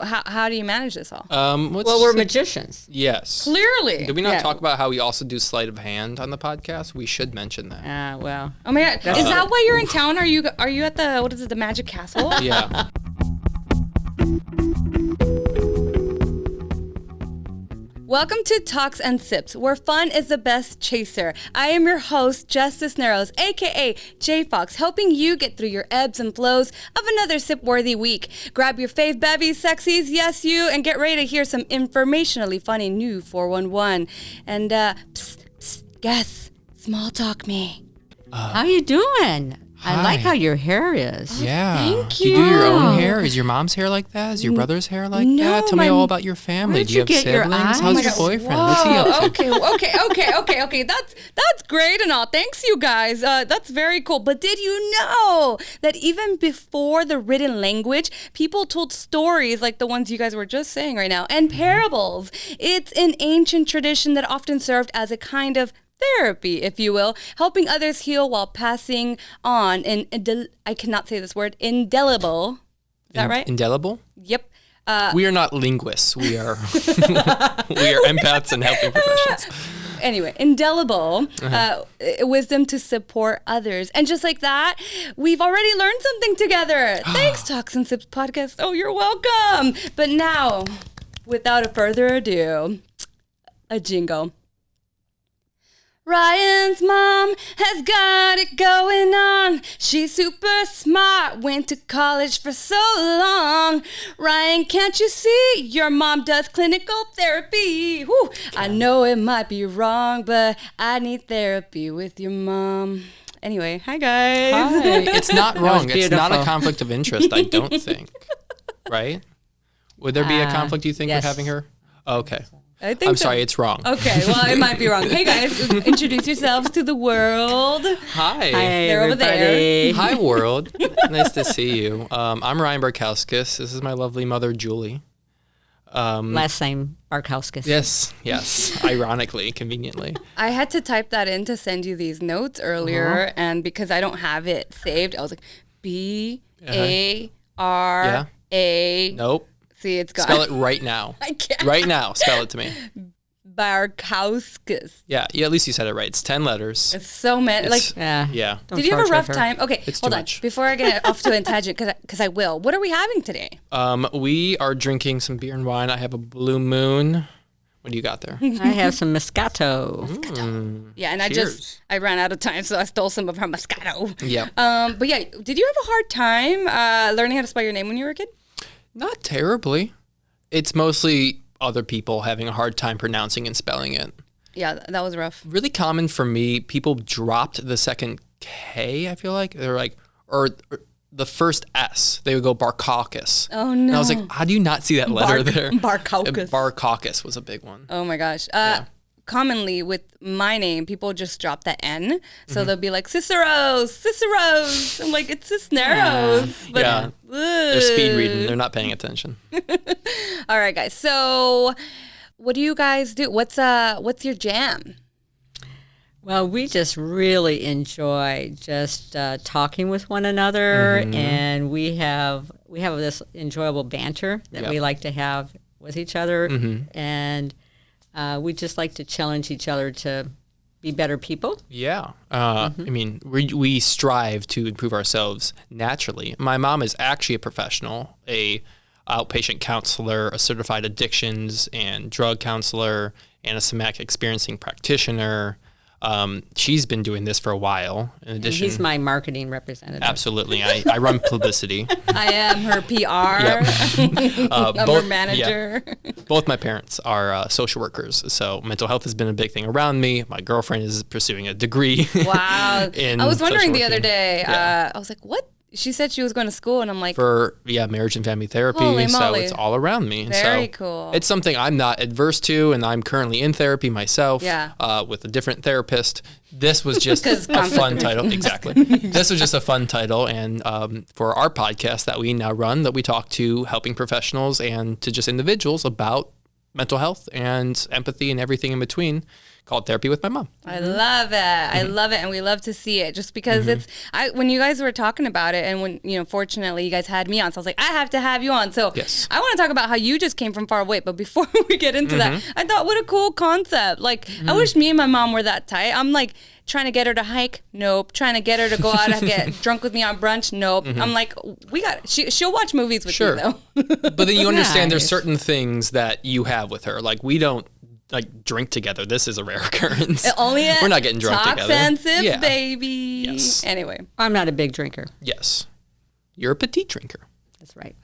How do you manage this all? Well, we're magicians. Yes. Clearly. Did we not talk about how we also do sleight of hand on the podcast? We should mention that. Well. Oh my God. Is that why you're in town? Are you at the, what is it, the Magic Castle? Yeah. Welcome to Talks and Sips, where fun is the best chaser. I am your host, Jess Cisneros, aka Jayfoxx, helping you get through your ebbs and flows of another sip-worthy week. Grab your fave bevies, sexies, yes you, and get ready to hear some informationally funny new 411. And guess, small talk me. How you doing? Hi. I like how your hair is. Yeah. Thank Do you do your own hair? Is your mom's hair like that? Is your brother's hair like that? Tell me all about your family. Do you have siblings? How's your boyfriend? What's he up to? Okay. That's great and all. Thanks, you guys. That's very cool. But did you know that even before the written language, people told stories like the ones you guys were just saying right now, and parables? It's an ancient tradition that often served as a kind of therapy, if you will, helping others heal while passing on I cannot say this word, indelible. Is that right? Indelible? Yep. We are not linguists. We are empaths and helping professionals. Anyway, indelible wisdom to support others. And just like that, we've already learned something together. Thanks, Talks and Sips podcast. Oh, you're welcome. But now, without further ado, a jingle. Ryan's mom has got it going on. She's super smart, went to college for so long. Ryan, can't you see your mom does clinical therapy? Whew. I know it might be wrong, but I need therapy with your mom. Anyway, hi guys. Hi. It's not wrong. It's beautiful. not a conflict of interest, I don't think. Right? Would there be a conflict, you think, yes. with having her? Okay. I think I'm so. sorry, it's wrong. Okay, well, it might be wrong. Hey guys, introduce yourselves to the world. Hi. They're over everybody. Hi, world. Nice to see you. I'm Ryan Barkauskas. This is my lovely mother, Julee. Last name Barkauskas. Yes. Ironically, conveniently. I had to type that in to send you these notes earlier, and because I don't have it saved, I was like, B-A-R-A. Nope. See, it's gone. Spell it right now. I can't. Right now, spell it to me. Barkauskas. Yeah, at least you said it right. It's 10 letters. It's so many. Yeah. Don't Did you have a torture rough her. time? Okay, It's hold too on. much. Before I get off to a tangent, because I will. What are we having today? We are drinking some beer and wine. I have a Blue Moon. What do you got there? I have some Moscato. Yeah, and Cheers. I ran out of time, so I stole some of her Moscato. Yeah. But yeah, did you have a hard time learning how to spell your name when you were a kid? Not terribly. It's mostly other people having a hard time pronouncing and spelling it. Yeah, that was rough. Really common for me, people dropped the second K, I feel like. They're like, or the first S. They would go Barkauskas. Oh, no. And I was like, how do you not see that letter there? Barkauskas. Barkauskas was a big one. Oh my gosh. Commonly with my name, people just drop the N. So they'll be like, Ciceros. I'm like, it's Cisneros. But, Yeah. They're speed reading. They're not paying attention. All right, guys. So what do you guys do? What's your jam? Well, we just really enjoy just talking with one another, and we have this enjoyable banter that we like to have with each other, and we just like to challenge each other to be better people. Yeah. I mean, we strive to improve ourselves naturally. My mom is actually a professional, a outpatient counselor, a certified addictions and drug counselor, and a somatic experiencing practitioner. She's been doing this for a while. In addition, He's my marketing representative. absolutely. I run publicity. I am her PR. I'm her manager. Yeah. Both my parents are social workers, so mental health has been a big thing around me. My girlfriend is pursuing a degree. Wow. in I was wondering social the other working. day, Yeah. I was like, what? She said she was going to school, and I'm like, For marriage and family therapy, Holy so moly. it's all around me. Very so cool. It's something I'm not adverse to, and I'm currently in therapy myself. Yeah. With a different therapist. This was just 'Cause a fun title. Exactly. This was just a fun title, and for our podcast that we now run, that we talk to helping professionals and to just individuals about mental health and empathy and everything in between. called Therapy with My Mom. I love it. I love it. And we love to see it just because when you guys were talking about it and when, fortunately you guys had me on. So I was like, I have to have you on. So Yes. I want to talk about how you just came from far away. But before we get into that, I thought, what a cool concept. Like, I wish me and my mom were that tight. I'm like, trying to get her to hike, nope. Trying to get her to go out and get drunk with me on brunch, nope. I'm like, she'll watch movies with me though. But then you understand there's certain things that you have with her. Like, we don't like drink together. This is a rare occurrence. We're not getting drunk together. Offensive, baby. Yes. Anyway. I'm not a big drinker. Yes. You're a petite drinker. That's right.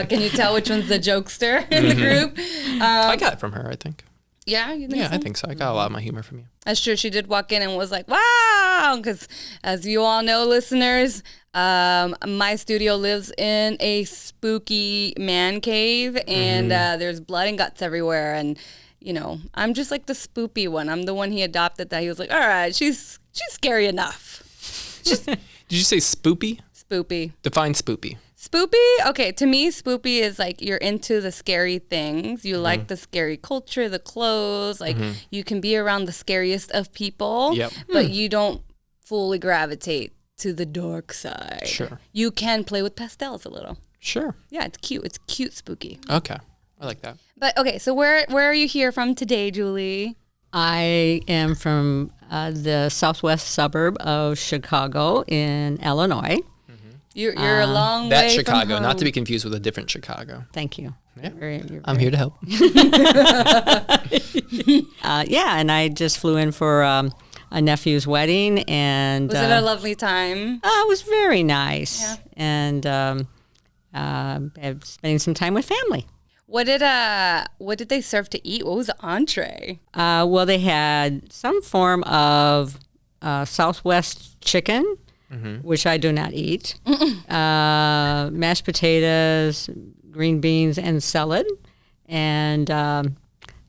Can you tell which one's the jokester in the group? I got it from her, I think. Yeah, you think so? I think so. I got a lot of my humor from you. That's true. She did walk in and was like, wow. Because as you all know, listeners, my studio lives in a spooky man cave and there's blood and guts everywhere. And, I'm just like the spoopy one. I'm the one he adopted that he was like, all right, she's scary enough. Did you say spoopy? Spoopy. Define spoopy. Spoopy? Okay, to me, spoopy is like you're into the scary things. You like the scary culture, the clothes. Like you can be around the scariest of people, but you don't fully gravitate to the dark side. Sure. You can play with pastels a little. Sure. Yeah, it's cute. It's cute spooky. Okay. I like that. But okay, so where are you here from today, Julie? I am from the southwest suburb of Chicago in Illinois. You're a long way That from Chicago, home. not to be confused with a different Chicago. Thank you. Yeah. I'm here to help. And I just flew in for a nephew's wedding, and Was it a lovely time? it was very nice, Yeah. and spending some time with family. What did they serve to eat? What was the entree? Well, they had some form of Southwest chicken, which I do not eat, mashed potatoes, green beans, and salad, and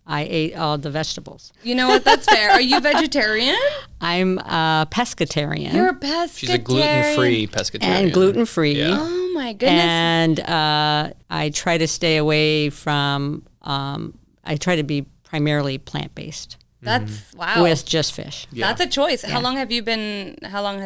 I ate all the vegetables. You know what? That's fair. Are you vegetarian? I'm a pescatarian. You're a pescatarian. She's a gluten-free pescatarian. And gluten-free. Yeah. Oh my goodness. And I try to stay away from, I try to be primarily plant-based. That's wow. With just fish. Yeah. That's a choice. How long has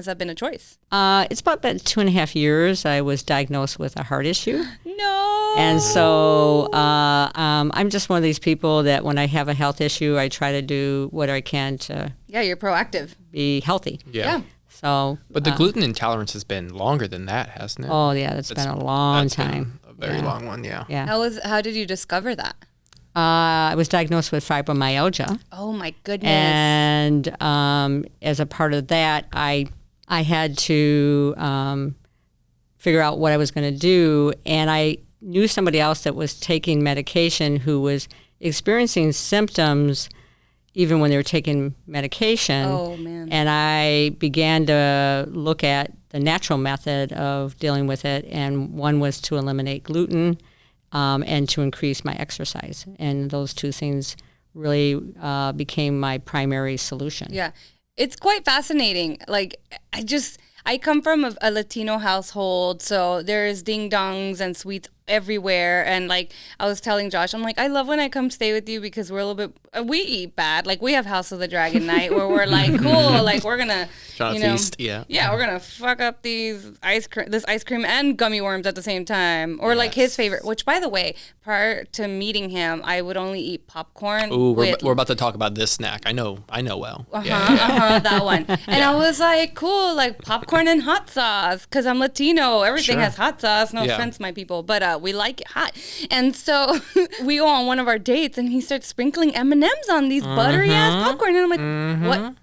that been a choice? It's about 2.5 years. I was diagnosed with a heart issue. No. And so I'm just one of these people that when I have a health issue, I try to do what I can to Yeah, you're proactive. be healthy. Yeah. So, But the gluten intolerance has been longer than that, hasn't it? oh yeah, that's been a long time. A very long one, yeah. Yeah. How did you discover that? I was diagnosed with fibromyalgia. Oh my goodness. And as a part of that, I had to figure out what I was going to do. And I knew somebody else that was taking medication who was experiencing symptoms even when they were taking medication. Oh, man. And I began to look at the natural method of dealing with it. And one was to eliminate gluten and to increase my exercise. And those two things really became my primary solution. Yeah. It's quite fascinating. Like, I come from a Latino household, so there's ding-dongs and sweets everywhere. And, like, I was telling Josh, I'm like, I love when I come stay with you because we're a little bit, we eat bad. Like, we have House of the Dragon night where we're like, cool, like, we're going to, feast, yeah. Yeah, we're going to fuck up this ice cream and gummy worms at the same time. Or, like, his favorite, which, by the way, prior to meeting him, I would only eat popcorn. Ooh, we're about to talk about this snack. I know well. That one. And I was like, cool, like popcorn and hot sauce, because I'm Latino. Everything Sure. has hot sauce. No offense, my people, but we like it hot. And so we go on one of our dates, and he starts sprinkling M&Ms on these buttery ass popcorn, and I'm like,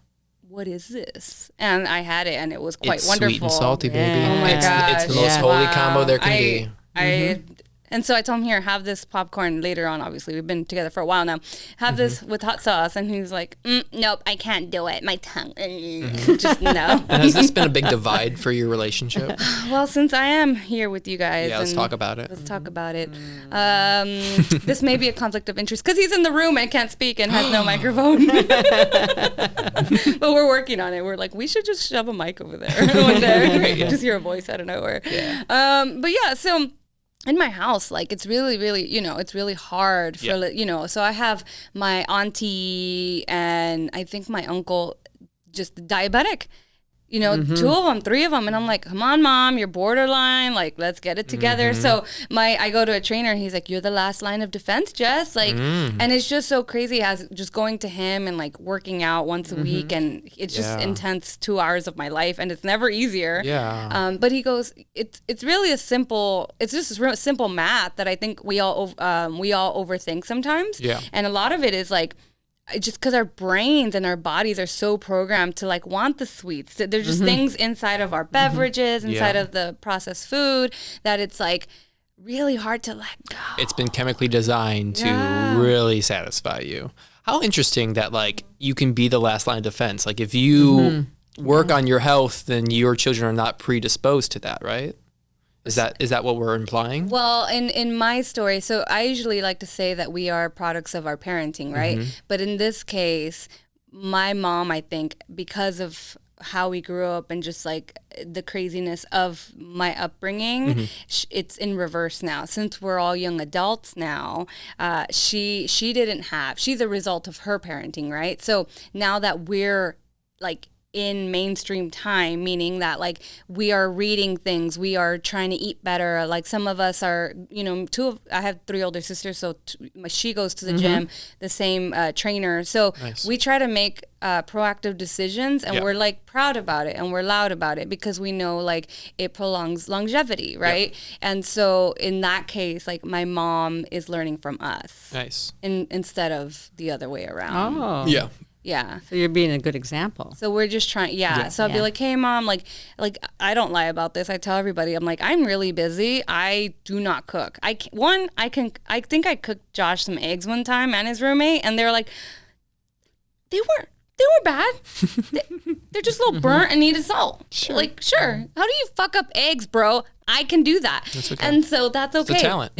what is this? And I had it, and it was quite It's wonderful. sweet and salty, baby. Yeah. Oh my It's the gosh. most holy combo there can be. And so I told him, here, have this popcorn later on. Obviously, we've been together for a while now. Have this with hot sauce. And he was like, nope, I can't do it. My tongue, just no. And has this been a big divide for your relationship? Well, since I am here with you guys. Yeah, let's talk about it. Let's talk about it. This may be a conflict of interest because he's in the room and can't speak and has no microphone. But we're working on it. We're like, we should just shove a mic over there one day. Yeah. Just hear a voice out of nowhere. Yeah. But yeah, so in my house, like it's really, really, it's really hard for, so I have my auntie and I think my uncle just diabetic. 2 of them, 3 of them. And I'm like, come on, Mom, you're borderline. Like, let's get it together. So I go to a trainer and he's like, you're the last line of defense, Jess. Like, and it's just so crazy as just going to him and like working out once a week. And it's just intense 2 hours of my life. And it's never easier. Yeah. But he goes, it's really it's just a simple math that I think we all overthink sometimes. Yeah. And a lot of it is like, just because our brains and our bodies are so programmed to like want the sweets. There's just things inside of our beverages, inside of the processed food that it's like really hard to let go. It's been chemically designed to really satisfy you. How interesting that like you can be the last line of defense. Like if you work on your health, then your children are not predisposed to that, right? Is that what we're implying? Well, in my story, so I usually like to say that we are products of our parenting, right? But in this case, my mom, I think, because of how we grew up and just like the craziness of my upbringing, it's in reverse now. Since we're all young adults now, she's a result of her parenting, right? So now that we're like in mainstream time, meaning that like we are reading things, we are trying to eat better. Like some of us are, I have 3 older sisters, so she goes to the gym, the same trainer. So we try to make proactive decisions, and we're like proud about it and we're loud about it because we know like it prolongs longevity, right? And so in that case, like my mom is learning from us, instead of the other way around. Oh, yeah. Yeah. So you're being a good example. So we're just trying, So I'll be like, hey, Mom, like I don't lie about this. I tell everybody, I'm like, I'm really busy. I do not cook. I think I cooked Josh some eggs one time and his roommate, and they're like, they were bad. They're just a little burnt and needed salt. Sure. Like, sure. How do you fuck up eggs, bro? I can do that. That's okay. And so that's okay. It's a talent.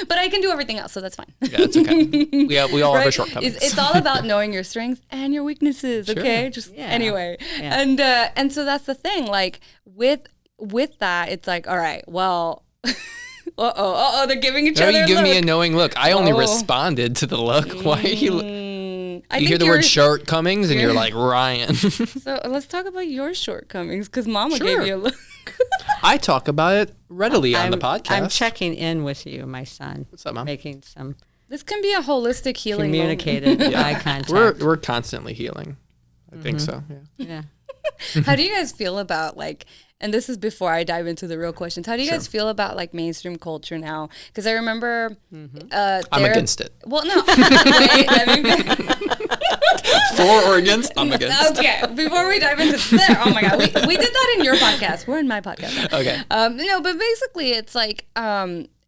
But I can do everything else, so that's fine. Yeah, it's okay. We all have our shortcomings. It's all about knowing your strengths and your weaknesses, okay? Just anyway. Yeah. And so that's the thing. Like with that, it's like, all right, well, they're giving each other a look. You give me a knowing look. I only responded to the look. Why are you... You hear the word shortcomings and you're like, Ryan. So let's talk about your shortcomings, because Mama gave you a look. I talk about it readily on the podcast. I'm checking in with you, my son. What's up, Mom? Making some... This can be a holistic healing communicated eye contact. We're constantly healing. I think so, yeah. How do you guys feel about like... And this is before I dive into the real questions. How do you guys feel about like mainstream culture now? Because I remember... I'm against it. Well, no. Wait, for or against? I'm against. Okay, before we dive into there, oh my God, we did that in your podcast. We're in my podcast. Okay. No, but basically it's like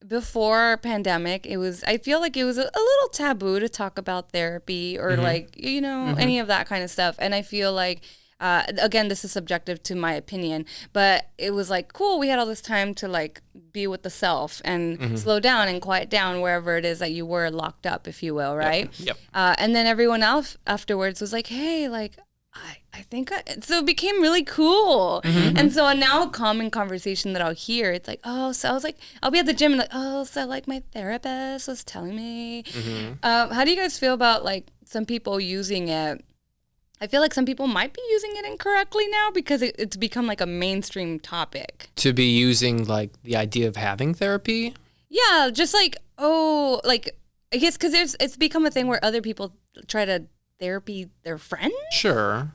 before pandemic, I feel like it was a little taboo to talk about therapy or like, any of that kind of stuff. And I feel like, again, this is subjective to my opinion, but it was like, cool, we had all this time to like be with the self and slow down and quiet down wherever it is that you were locked up, if you will, right? Yep. And then everyone else afterwards was like, hey, like, I think so it became really cool. And so now a common conversation that I'll hear, it's like, oh, so I was like, I'll be at the gym and like, oh, so like my therapist was telling me. How do you guys feel about like some people using it? I feel like some people might be using it incorrectly now because it's become like a mainstream topic. To be using like the idea of having therapy? Yeah, just like, I guess because it's become a thing where other people try to therapy their friends? Sure.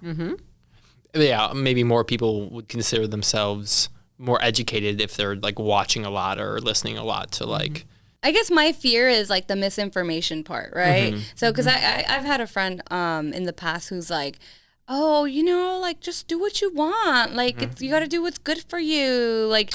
Yeah, maybe more people would consider themselves more educated if they're like watching a lot or listening a lot to like... I guess my fear is like the misinformation part, right? So, because I've had a friend in the past who's like, oh, like just do what you want. Like you got to do what's good for you. Like,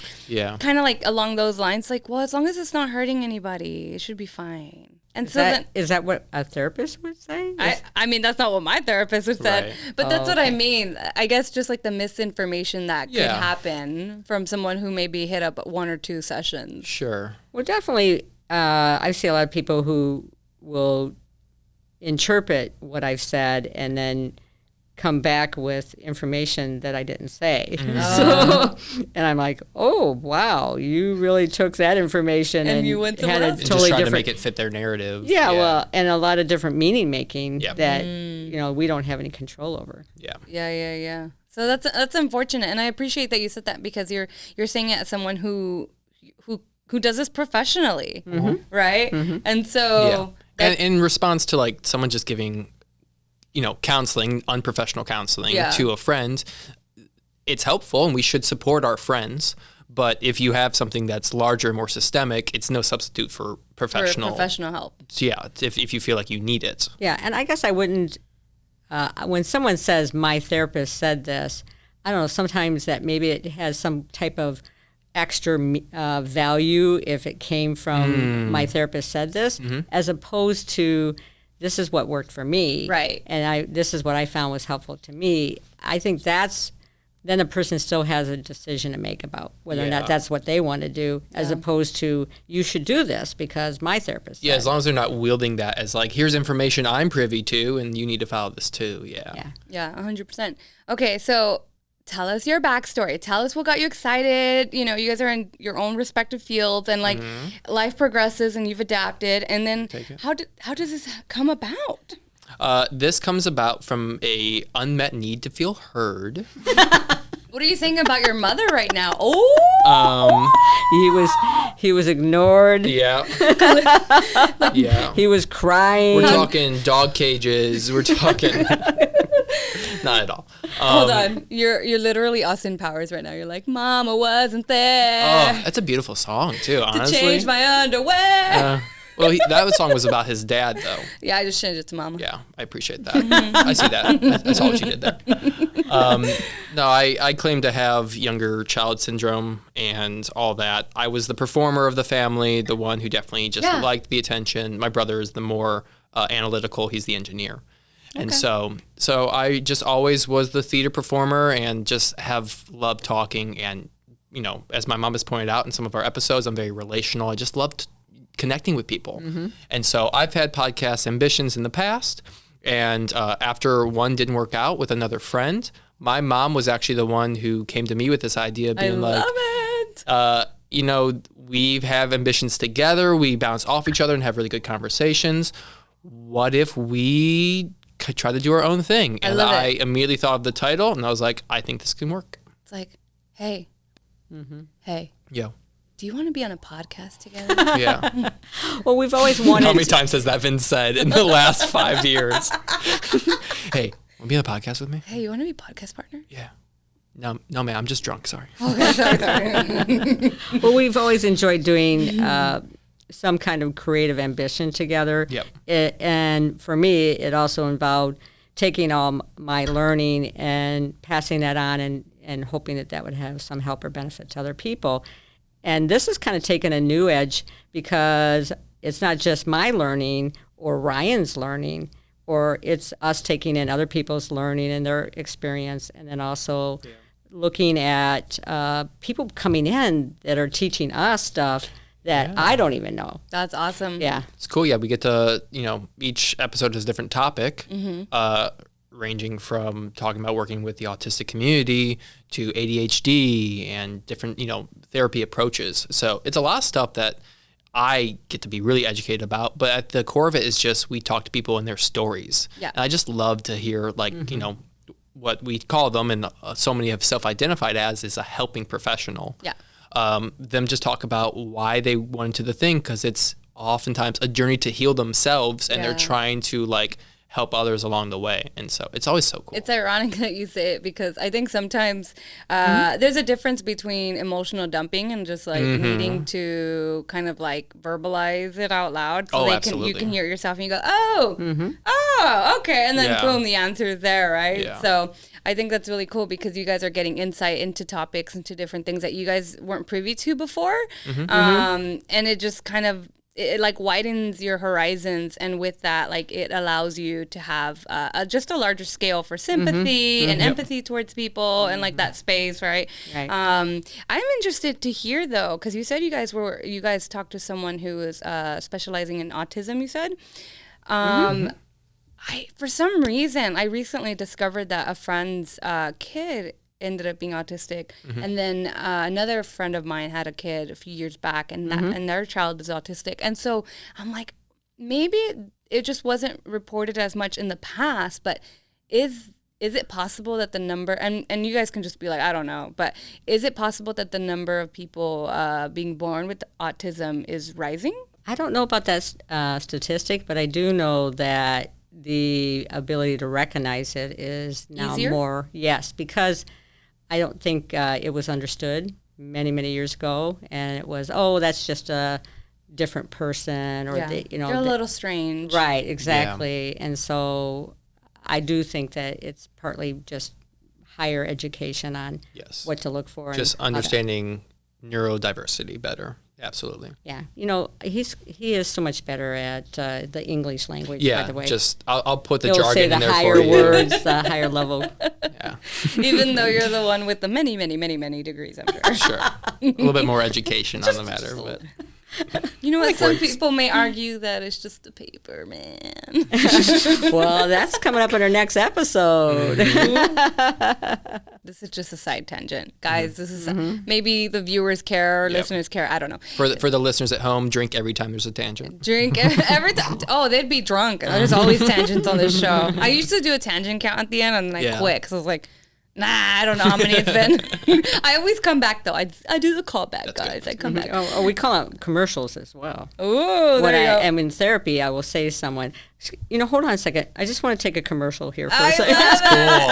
kind of like along those lines. Like, well, as long as it's not hurting anybody, it should be fine. And is that what a therapist would say? I mean, that's not what my therapist would say, but that's what I mean. I guess just like the misinformation that could happen from someone who maybe hit up 1 or 2 sessions. Sure. Well, definitely. I see a lot of people who will interpret what I've said and then come back with information that I didn't say. So, and I'm like, oh, wow, you really took that information and you went had somewhere a else. And totally just trying to different. make it fit their narrative. Yeah, well, and a lot of different meaning making Yep. that we don't have any control over. Yeah. Yeah. So that's unfortunate, and I appreciate that you said that because you're saying it as someone who does this professionally, right? And so And in response to like someone just giving, counseling, unprofessional counseling to a friend, it's helpful and we should support our friends. But if you have something that's larger, more systemic, it's no substitute for professional help. So yeah, if you feel like you need it. Yeah, and I guess I wouldn't, when someone says, my therapist said this, I don't know, sometimes that maybe it has some type of extra value if it came from my therapist said this, as opposed to this is what worked for me. Right. And this is what I found was helpful to me. I think then a person still has a decision to make about whether or not that's what they want to do, as opposed to you should do this because my therapist said. Yeah, as long as they're not wielding that as like, here's information I'm privy to and you need to follow this too. Yeah. Yeah, 100%. Okay, so tell us your backstory. Tell us what got you excited. You guys are in your own respective fields and like life progresses and you've adapted. And then how does this come about? This comes about from a unmet need to feel heard. What are you saying about your mother right now? Oh, He was ignored. Yeah. Yeah. He was crying. We're talking dog cages. We're talking not at all. hold on. You're literally Austin Powers right now. You're like, Mama wasn't there. Oh, that's a beautiful song too, honestly. To change my underwear. Well, that song was about his dad, though. Yeah, I just changed it to Mama. Yeah, I appreciate that. I see that. That's all she did there. No, I claim to have younger child syndrome and all that. I was the performer of the family, the one who definitely just liked the attention. My brother is the more analytical. He's the engineer. And so I just always was the theater performer and just have loved talking. And, as my mom has pointed out in some of our episodes, I'm very relational. I just loved connecting with people. And so I've had podcast ambitions in the past. And after one didn't work out with another friend, my mom was actually the one who came to me with this idea, being love it. We have ambitions together. We bounce off each other and have really good conversations. What if we could try to do our own thing? And I immediately thought of the title, and I was like, I think this can work. It's like, hey, Yo. do you want to be on a podcast together? Yeah. Well, we've always wanted. How many times has that been said in the last 5 years? Hey, want to be on a podcast with me? Hey, you want to be podcast partner? Yeah. No, man, I'm just drunk. Sorry. Okay, sorry. Well, we've always enjoyed doing some kind of creative ambition together. Yep. And for me, it also involved taking all my learning and passing that on and hoping that would have some help or benefit to other people. And this has kind of taken a new edge because it's not just my learning or Ryan's learning, or it's us taking in other people's learning and their experience, and then also looking at people coming in that are teaching us stuff that I don't even know. That's awesome. Yeah. It's cool. Yeah, we get to, each episode has a different topic, ranging from talking about working with the autistic community to ADHD and different, therapy approaches. So it's a lot of stuff that I get to be really educated about. But at the core of it is just we talk to people and their stories. Yeah. And I just love to hear, what we call them, and so many have self-identified as, is a helping professional. Yeah. Them just talk about why they went into the thing, because it's oftentimes a journey to heal themselves, and they're trying to help others along the way. And so it's always so cool. It's ironic that you say it because I think sometimes there's a difference between emotional dumping and just needing to kind of verbalize it out loud so you can hear yourself and you go, oh, okay. And then boom, the answer is there, right? Yeah. So I think that's really cool because you guys are getting insight into topics, into different things that you guys weren't privy to before. And it just kind of, it widens your horizons, and with that, it allows you to have just a larger scale for sympathy and empathy towards people and that space, right? I'm interested to hear though, because you said you guys talked to someone who was specializing in autism. You said, For some reason, I recently discovered that a friend's kid ended up being autistic, and then another friend of mine had a kid a few years back, and and their child is autistic. And so I'm like, maybe it just wasn't reported as much in the past, but is it possible that the number, and you guys can just be like, I don't know, but is it possible that the number of people being born with autism is rising? I don't know about that statistic, but I do know that the ability to recognize it is now easier? More, yes, because I don't think it was understood many, many years ago, and it was, that's just a different person, or they're a little strange. Right, exactly. Yeah. And so I do think that it's partly just higher education on what to look for. Just understanding neurodiversity better. Absolutely. Yeah. He is so much better at the English language, by the way. Just I'll put the He'll jargon say in there the for higher you. words, the higher level. Yeah. Even though you're the one with the many, many, many, many degrees, I'm sure. Sure. A little bit more education on the matter, but you know what? Some people may argue that it's just a paper, man. Well, that's coming up in our next episode. This is just a side tangent, guys. This is maybe the viewers care, listeners care. I don't know. For the listeners at home, drink every time there's a tangent. Drink every time. Oh, they'd be drunk. There's always tangents on this show. I used to do a tangent count at the end, and then I quit because I was like, nah, I don't know how many it's been. I always come back though. I do the callback, guys. I come back. Oh, we call it commercials as well. Oh, there you go. I'm in therapy, I will say to someone, hold on a second. I just want to take a commercial here for a I second. love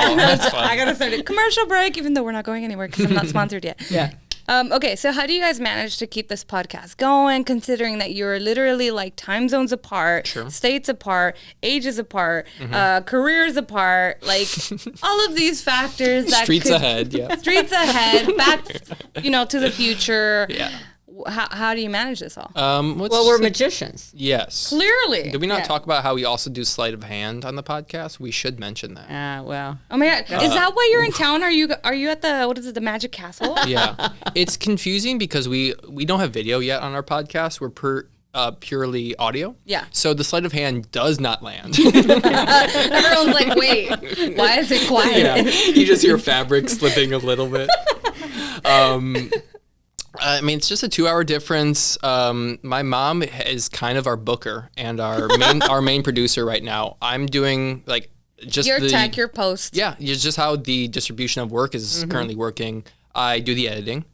Cool. That's fun. I gotta start a commercial break, even though we're not going anywhere because I'm not sponsored yet. Yeah. Okay, so how do you guys manage to keep this podcast going, considering that you're literally like time zones apart, states apart, ages apart, careers apart, like all of these factors that Streets ahead, streets ahead, back, to the future. Yeah. How do you manage this all? Well, we're magicians. Yes. Clearly. Did we not talk about how we also do sleight of hand on the podcast? We should mention that. Well. Oh my God! Is that why you're in town? Are you at the Magic Castle? Yeah, it's confusing because we don't have video yet on our podcast. We're purely audio. Yeah. So the sleight of hand does not land. Everyone's like, wait, why is it quiet? Yeah. You just hear fabric slipping a little bit. It's just a 2-hour difference. My mom is kind of our booker and our main producer right now. I'm doing just your tech, your post. Yeah, just how the distribution of work is currently working. I do the editing.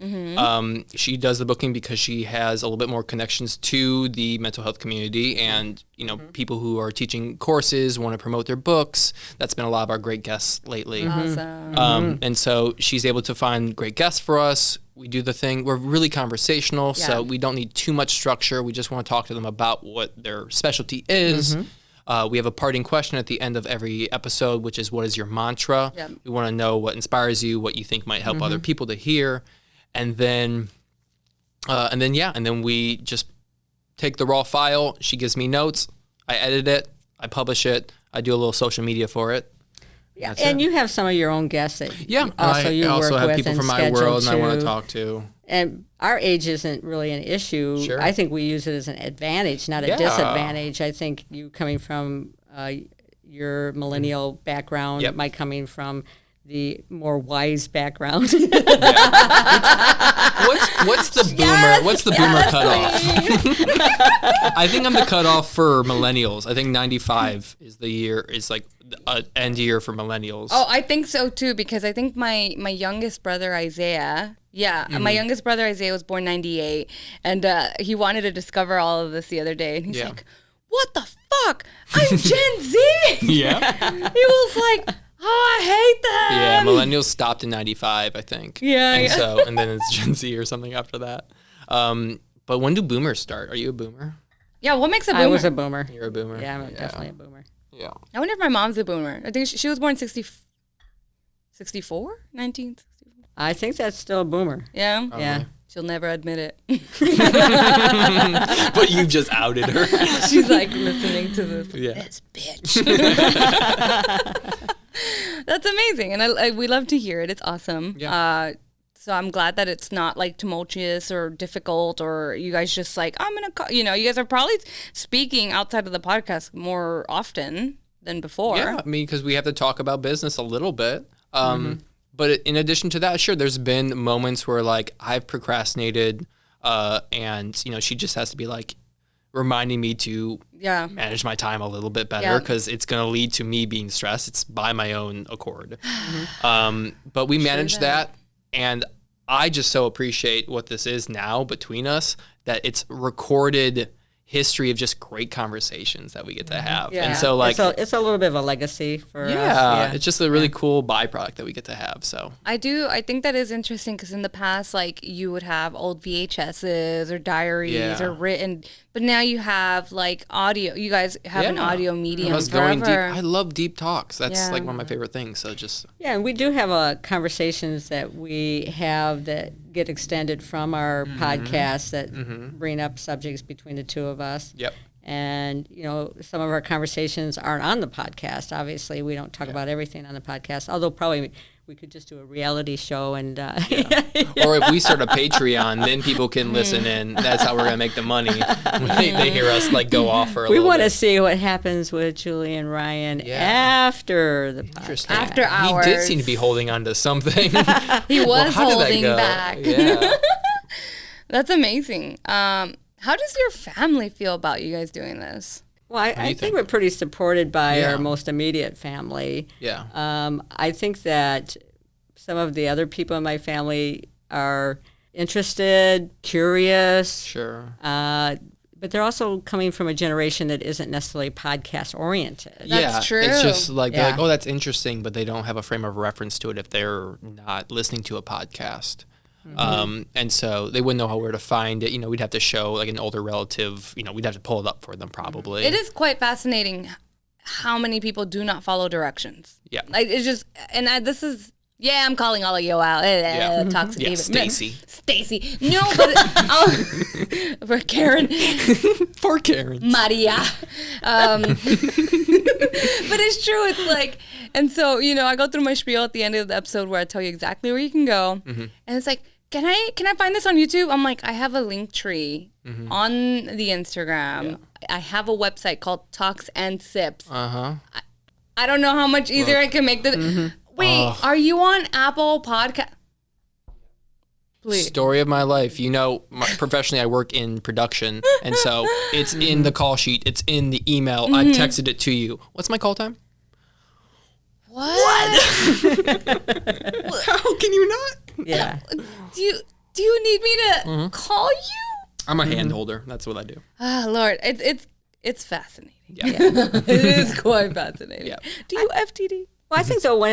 She does the booking because she has a little bit more connections to the mental health community and, people who are teaching courses, want to promote their books. That's been a lot of our great guests lately. Awesome. And so she's able to find great guests for us. We do the thing. We're really conversational, so we don't need too much structure. We just want to talk to them about what their specialty is. We have a parting question at the end of every episode, which is, what is your mantra? Yep. We want to know what inspires you, what you think might help other people to hear. And then we just take the raw file. She gives me notes. I edit it. I publish it. I do a little social media for it. Yeah, and you have some of your own guests that I also work have with people and from my schedule world and I want too. to talk to. And our age isn't really an issue. Sure. I think we use it as an advantage, not a disadvantage. I think you coming from your millennial background, my coming from the more wise background. What's the boomer? What's the boomer cutoff? I think I'm the cutoff for millennials. I think 95 is the year. Is like an end year for millennials. Oh, I think so too, because I think my youngest brother Isaiah. Yeah, my youngest brother Isaiah was born 98, and he wanted to discover all of this the other day, and he's like, "What the fuck? I'm Gen Z." Yeah. He was like, "Oh, I hate them." Yeah, millennials stopped in 95, I think. Yeah. And then it's Gen Z or something after that. But when do boomers start? Are you a boomer? Yeah, what makes a boomer? I was a boomer. You're a boomer. Yeah, I'm definitely a boomer. Yeah. I wonder if my mom's a boomer. I think she was born 64? 1964? I think that's still a boomer. Yeah? Probably. Yeah. She'll never admit it. But you've just outed her. She's like listening to this bitch. That's amazing. And we love to hear it. It's awesome. Yeah. So I'm glad that it's not like tumultuous or difficult, or you guys just like, I'm going to call, you guys are probably speaking outside of the podcast more often than before. Yeah, I mean, because we have to talk about business a little bit. But in addition to that, sure, there's been moments where like I've procrastinated, and she just has to be like reminding me to manage my time a little bit better because it's going to lead to me being stressed. It's by my own accord. But we managed that, and I just so appreciate what this is now between us, that it's recorded history of just great conversations that we get to have. And so like it's a little bit of a legacy for us. Yeah, it's just a really cool byproduct that we get to have. So I think that is interesting because in the past, like you would have old VHSs or diaries or written, but now you have like audio. You guys have an audio medium. I love deep talks. That's like one of my favorite things. So just and we do have conversations that we have that get extended from our podcast that bring up subjects between the two of us. Yep. And, some of our conversations aren't on the podcast. Obviously, we don't talk about everything on the podcast, although probably we could just do a reality show. And Or if we start a Patreon, then people can listen in. That's how we're going to make the money. They hear us like go off for a little bit. We want to see what happens with Julie and Ryan after the podcast. After hours. He did seem to be holding on to something. He was holding back. Yeah. That's amazing. How does your family feel about you guys doing this? Well, I think we're pretty supported by our most immediate family. Yeah. I think that some of the other people in my family are interested, curious. Sure. But they're also coming from a generation that isn't necessarily podcast oriented. That's true. It's just like, they're like, oh, that's interesting, but they don't have a frame of reference to it if they're not listening to a podcast. And so they wouldn't know where to find it. We'd have to show like an older relative, we'd have to pull it up for them probably. It is quite fascinating how many people do not follow directions. Yeah. Like it's just, this is, I'm calling all of you out. Toxic David. Stacy. No, but for Karen. For Karen. Maria. But it's true. It's like, and so, I go through my spiel at the end of the episode where I tell you exactly where you can go. And it's like, can I find this on YouTube? I'm like, I have a link tree on the Instagram. Yeah. I have a website called Talks and Sips. I don't know how much easier I can make the. Wait, are you on Apple Podcast? Please. Story of my life. Professionally, I work in production, and so it's in the call sheet. It's in the email. I've texted it to you. What's my call time? What? How can you not? Yeah. Do you need me to call you? I'm a hand holder. That's what I do. Lord, it's fascinating. Yeah. It is quite fascinating. Yeah. Do you FTD? Well, I think so.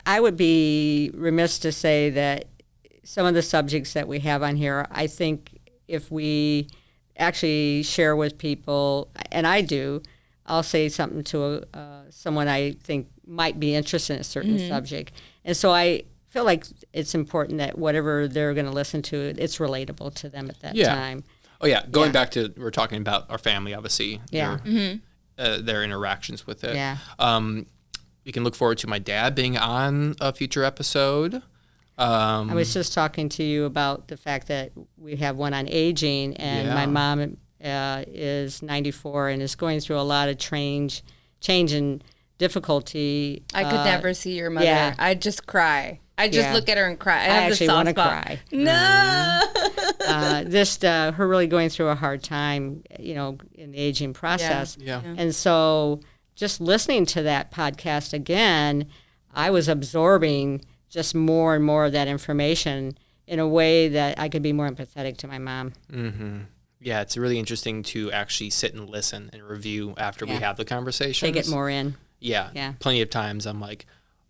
I would be remiss to say that some of the subjects that we have on here, I think if we actually share with people, and I do, I'll say something to someone I think might be interested in a certain subject. And so I feel like it's important that whatever they're going to listen to, it's relatable to them at that time. Oh, yeah. Going back to, we're talking about our family, obviously. Yeah. Their interactions with it. Yeah. You can look forward to my dad being on a future episode. I was just talking to you about the fact that we have one on aging, and my mom is 94 and is going through a lot of change and difficulty. I could never see your mother. Yeah. I'd just cry. I just look at her and cry. I have actually want to cry. No. Her really going through a hard time, in the aging process. Yeah. And so just listening to that podcast again, I was absorbing just more and more of that information in a way that I could be more empathetic to my mom. Yeah, it's really interesting to actually sit and listen and review after we have the conversations. Take it more in. Yeah. Plenty of times I'm like,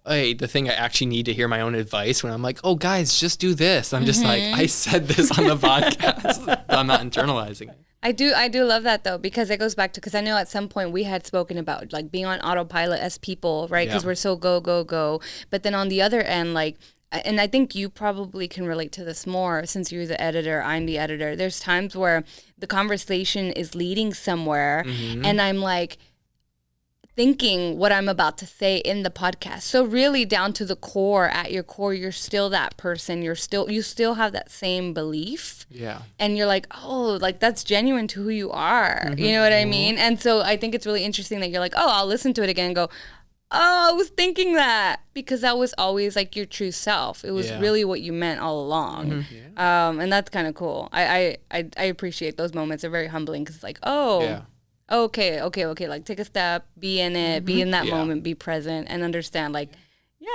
hey, the thing I actually need to hear my own advice when I'm like, oh, guys, just do this. I'm just like, I said this on the podcast, but I'm not internalizing it. I do love that though, because it goes back to, because I know at some point we had spoken about like being on autopilot as people, right? Because we're so go. But then on the other end, like, and I think you probably can relate to this more since you're the editor, I'm the editor. There's times where the conversation is leading somewhere and I'm like thinking what I'm about to say in the podcast. So really down to the core, at your core, you're still that person. You still have that same belief. Yeah. And you're like, oh, like that's genuine to who you are. You know what I mean? And so I think it's really interesting that you're like, oh, I'll listen to it again and go, oh, I was thinking that, because that was always like your true self. It was really what you meant all along. And that's kind of cool. I appreciate those moments. They're very humbling, because it's like, oh, okay. Like take a step, be in it, be in that moment, be present, and understand like,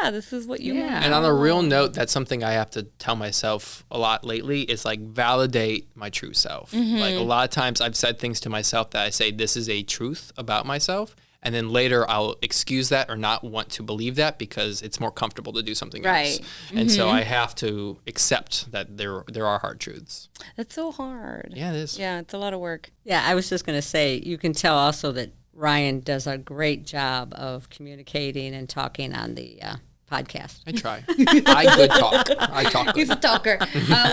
this is what you meant. And on a real note, that's something I have to tell myself a lot lately, is like validate my true self. Like a lot of times I've said things to myself that I say, this is a truth about myself. And then later I'll excuse that or not want to believe that because it's more comfortable to do something else. And so I have to accept that there are hard truths. That's so hard. Yeah, it is. Yeah, it's a lot of work. Yeah, I was just going to say, you can tell also that Ryan does a great job of communicating and talking on the podcast. I try. I good talk. I talk good. He's a talker.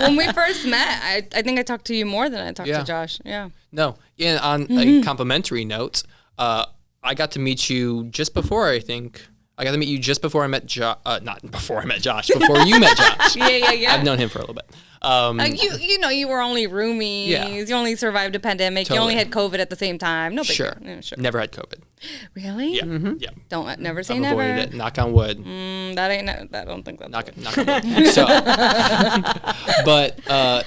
When we first met, I think I talked to you more than I talked to Josh. Yeah. No, on a complimentary note, I got to meet you just before, I think. I got to meet you just before I met Josh. Not before I met Josh, before you met Josh. Yeah. I've known him for a little bit. You were only roomies. Yeah. You only survived a pandemic. Totally. You only had COVID at the same time. No big deal. Yeah, sure. Never had COVID. Really? Yeah. Yeah. Don't never say I've never. avoided it. Knock on wood. I don't think that's Knock on wood. So, but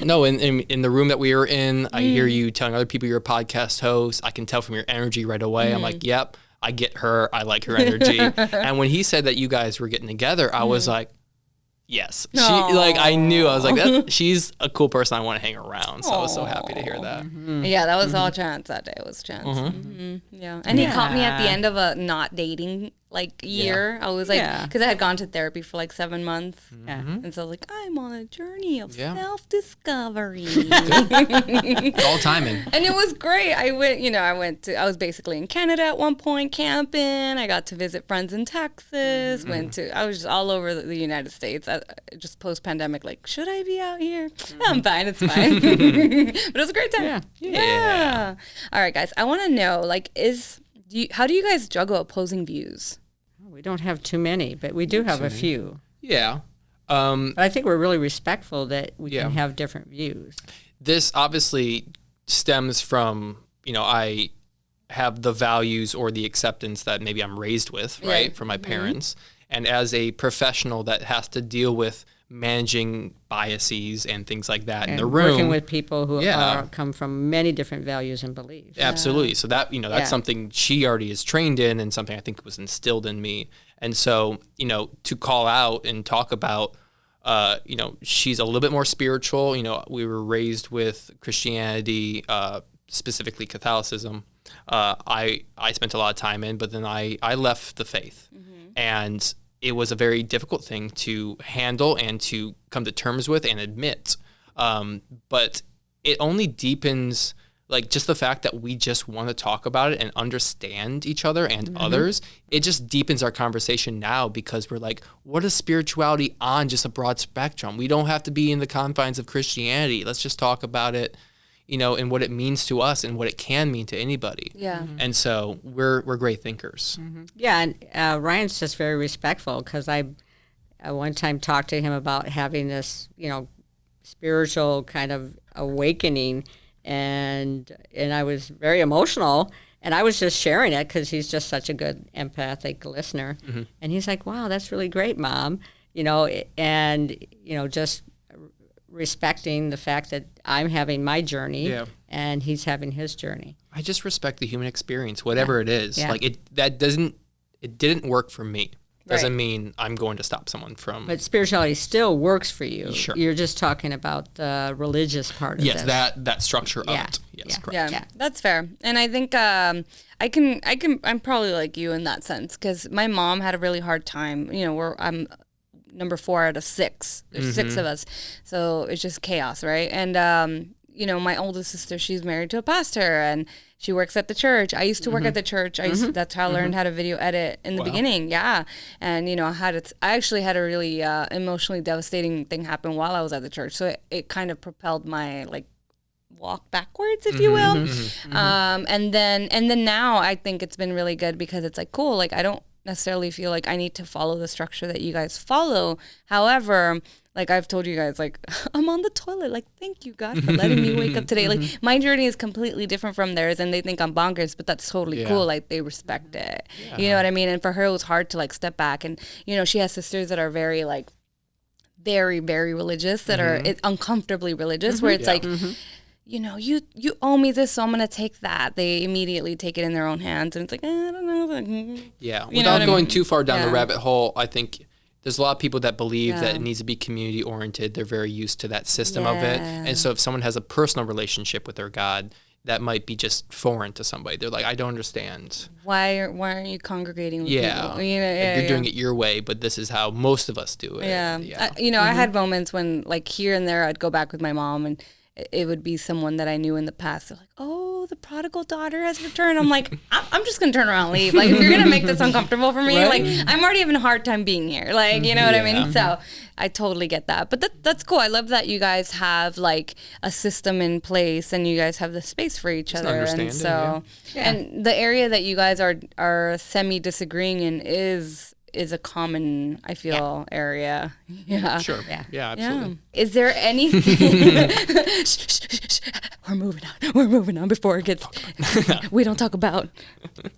no, in the room that we were in, I hear you telling other people you're a podcast host. I can tell from your energy right away. I'm like, yep, I get her. I like her energy. And when he said that you guys were getting together, I was like, yes. I knew. I was like, she's a cool person I want to hang around. So I was so happy to hear that. Yeah, that was all chance that day. It was chance. Yeah. And he caught me at the end of a not dating year. I was like, because I had gone to therapy for 7 months. And so I was like, I'm on a journey of self-discovery. It's all timing. And it was great. I was basically in Canada at one point camping. I got to visit friends in Texas. I was just all over the United States. Just post-pandemic, should I be out here? I'm fine. It's fine. But it was a great time. Yeah. All right, guys. I want to know, how do you guys juggle opposing views? We don't have too many, but we do have a few. Yeah. But I think we're really respectful that we can have different views. This obviously stems from, I have the values or the acceptance that maybe I'm raised with, right, from my parents. And as a professional that has to deal with managing biases and things like that in the room. Working with people who come from many different values and beliefs. Absolutely. So that, that's something she already is trained in and something I think was instilled in me. And so, to call out and talk about, she's a little bit more spiritual. We were raised with Christianity, specifically Catholicism. I spent a lot of time in, but then I left the faith. And it was a very difficult thing to handle and to come to terms with and admit. But it only deepens, just the fact that we just want to talk about it and understand each other and others. It just deepens our conversation now because we're like, what is spirituality on just a broad spectrum? We don't have to be in the confines of Christianity. Let's just talk about it, and what it means to us and what it can mean to anybody. Yeah. And so we're great thinkers. Yeah, and Ryan's just very respectful because I one time talked to him about having this, spiritual kind of awakening, and I was very emotional, and I was just sharing it because he's just such a good empathic listener. And he's like, wow, that's really great, Mom. Just respecting the fact that I'm having my journey and he's having his journey. I just respect the human experience, whatever it is. It didn't work for me. Doesn't mean I'm going to stop someone from. But spirituality still works for you. Sure. You're just talking about the religious part of it. Yes, that structure of it. Yes, correct. Yeah, that's fair. And I think I'm probably like you in that sense because my mom had a really hard time. I'm number 4 out of 6. There's 6 of us. So it's just chaos, right? And, my oldest sister, she's married to a pastor and she works at the church. I used to work at the church. That's how I learned how to video edit in the beginning. Yeah. And, I actually had a really emotionally devastating thing happen while I was at the church. So it kind of propelled my, walk backwards, if you will. And then now I think it's been really good because it's like, cool, like I don't necessarily feel like I need to follow the structure that you guys follow. However, like I've told you guys, like I'm on the toilet, like thank you God for letting me wake up today. Like my journey is completely different from theirs and they think I'm bonkers, but that's totally cool. Like they respect it. You know what I mean? And for her it was hard to like step back, and you know, she has sisters that are very like very, very religious, that are uncomfortably religious, where it's like, you know, you owe me this, so I'm going to take that. They immediately take it in their own hands, and it's like, I don't know. Yeah, You without know going too far down the rabbit hole, I think there's a lot of people that believe that it needs to be community oriented. They're very used to that system of it. And so if someone has a personal relationship with their God, that might be just foreign to somebody. They're like, I don't understand. Why aren't you congregating with people? You know, like you're doing it your way, but this is how most of us do it. You know, I had moments when, like, here and there, I'd go back with my mom, and it would be someone that I knew in the past. They're like, oh, the prodigal daughter has returned. I'm like, I'm just going to turn around and leave. Like, if you're going to make this uncomfortable for me, like, I'm already having a hard time being here. Like, you know what I mean? So I totally get that. But that's cool. I love that you guys have, like, a system in place and you guys have the space for each other. And so, and the area that you guys are semi-disagreeing in is a common, I feel, area. Yeah. Sure. Yeah, absolutely. Is there anything? We're moving on before it gets. We don't talk about.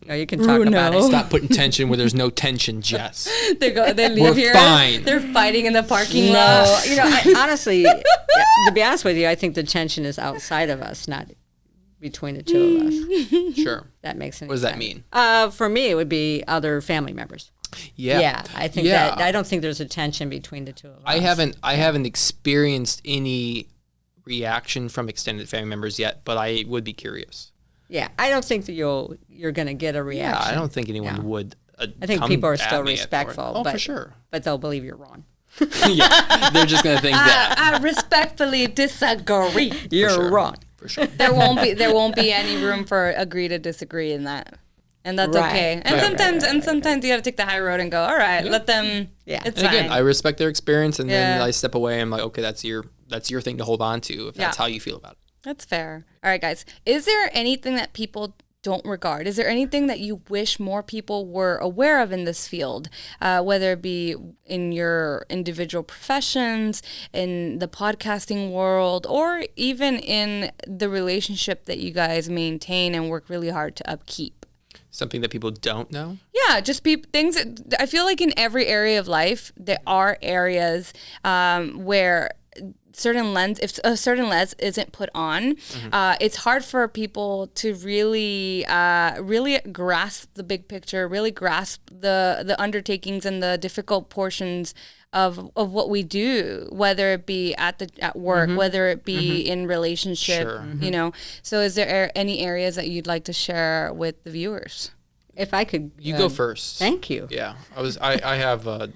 No, you can talk about it. Stop putting tension where there's no tension, Jess. They leave We're here. fine. They're fighting in the parking No, lot. you know, honestly, to be honest with you, I think the tension is outside of us, not between the two of us. Sure. That makes sense. What does that mean? For me, it would be other family members. Yeah. I think that I don't think there's a tension between the two of us. I haven't experienced any reaction from extended family members yet, but I would be curious. Yeah, I don't think that you're going to get a reaction. Yeah, I don't think anyone would. I think people are still respectful. Oh, for sure. But they'll believe you're wrong. Yeah, they're just going to think that. I respectfully disagree. You're wrong. For sure. There won't be any room for agree to disagree in that. And that's okay. And sometimes you got to take the high road and go, all right, let them. Yeah. It's And fine. again, I respect their experience, and then I step away. I'm like, okay, that's your thing to hold on to if that's how you feel about it. That's fair. All right, guys. Is there anything that people don't regard? Is there anything that you wish more people were aware of in this field, whether it be in your individual professions, in the podcasting world, or even in the relationship that you guys maintain and work really hard to upkeep? Something that people don't know? Yeah, just things that I feel like in every area of life, there are areas where if a certain lens isn't put on, it's hard for people to really grasp the big picture, really grasp the undertakings and the difficult portions of what we do, whether it be at work, whether it be in relationship, you know. So is there any areas that you'd like to share with the viewers? If I could, You go first. Thank you. Yeah, I have a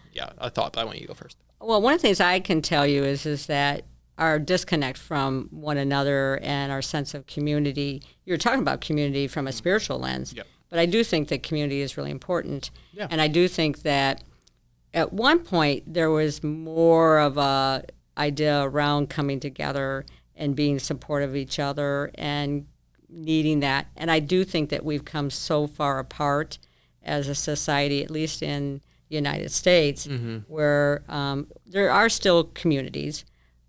thought, but I want you to go first. Well, one of the things I can tell you is that our disconnect from one another and our sense of community. You're talking about community from a spiritual lens, but I do think that community is really important, and I do think that at one point there was more of a idea around coming together and being supportive of each other and needing that. And I do think that we've come so far apart as a society, at least in the United States, where there are still communities.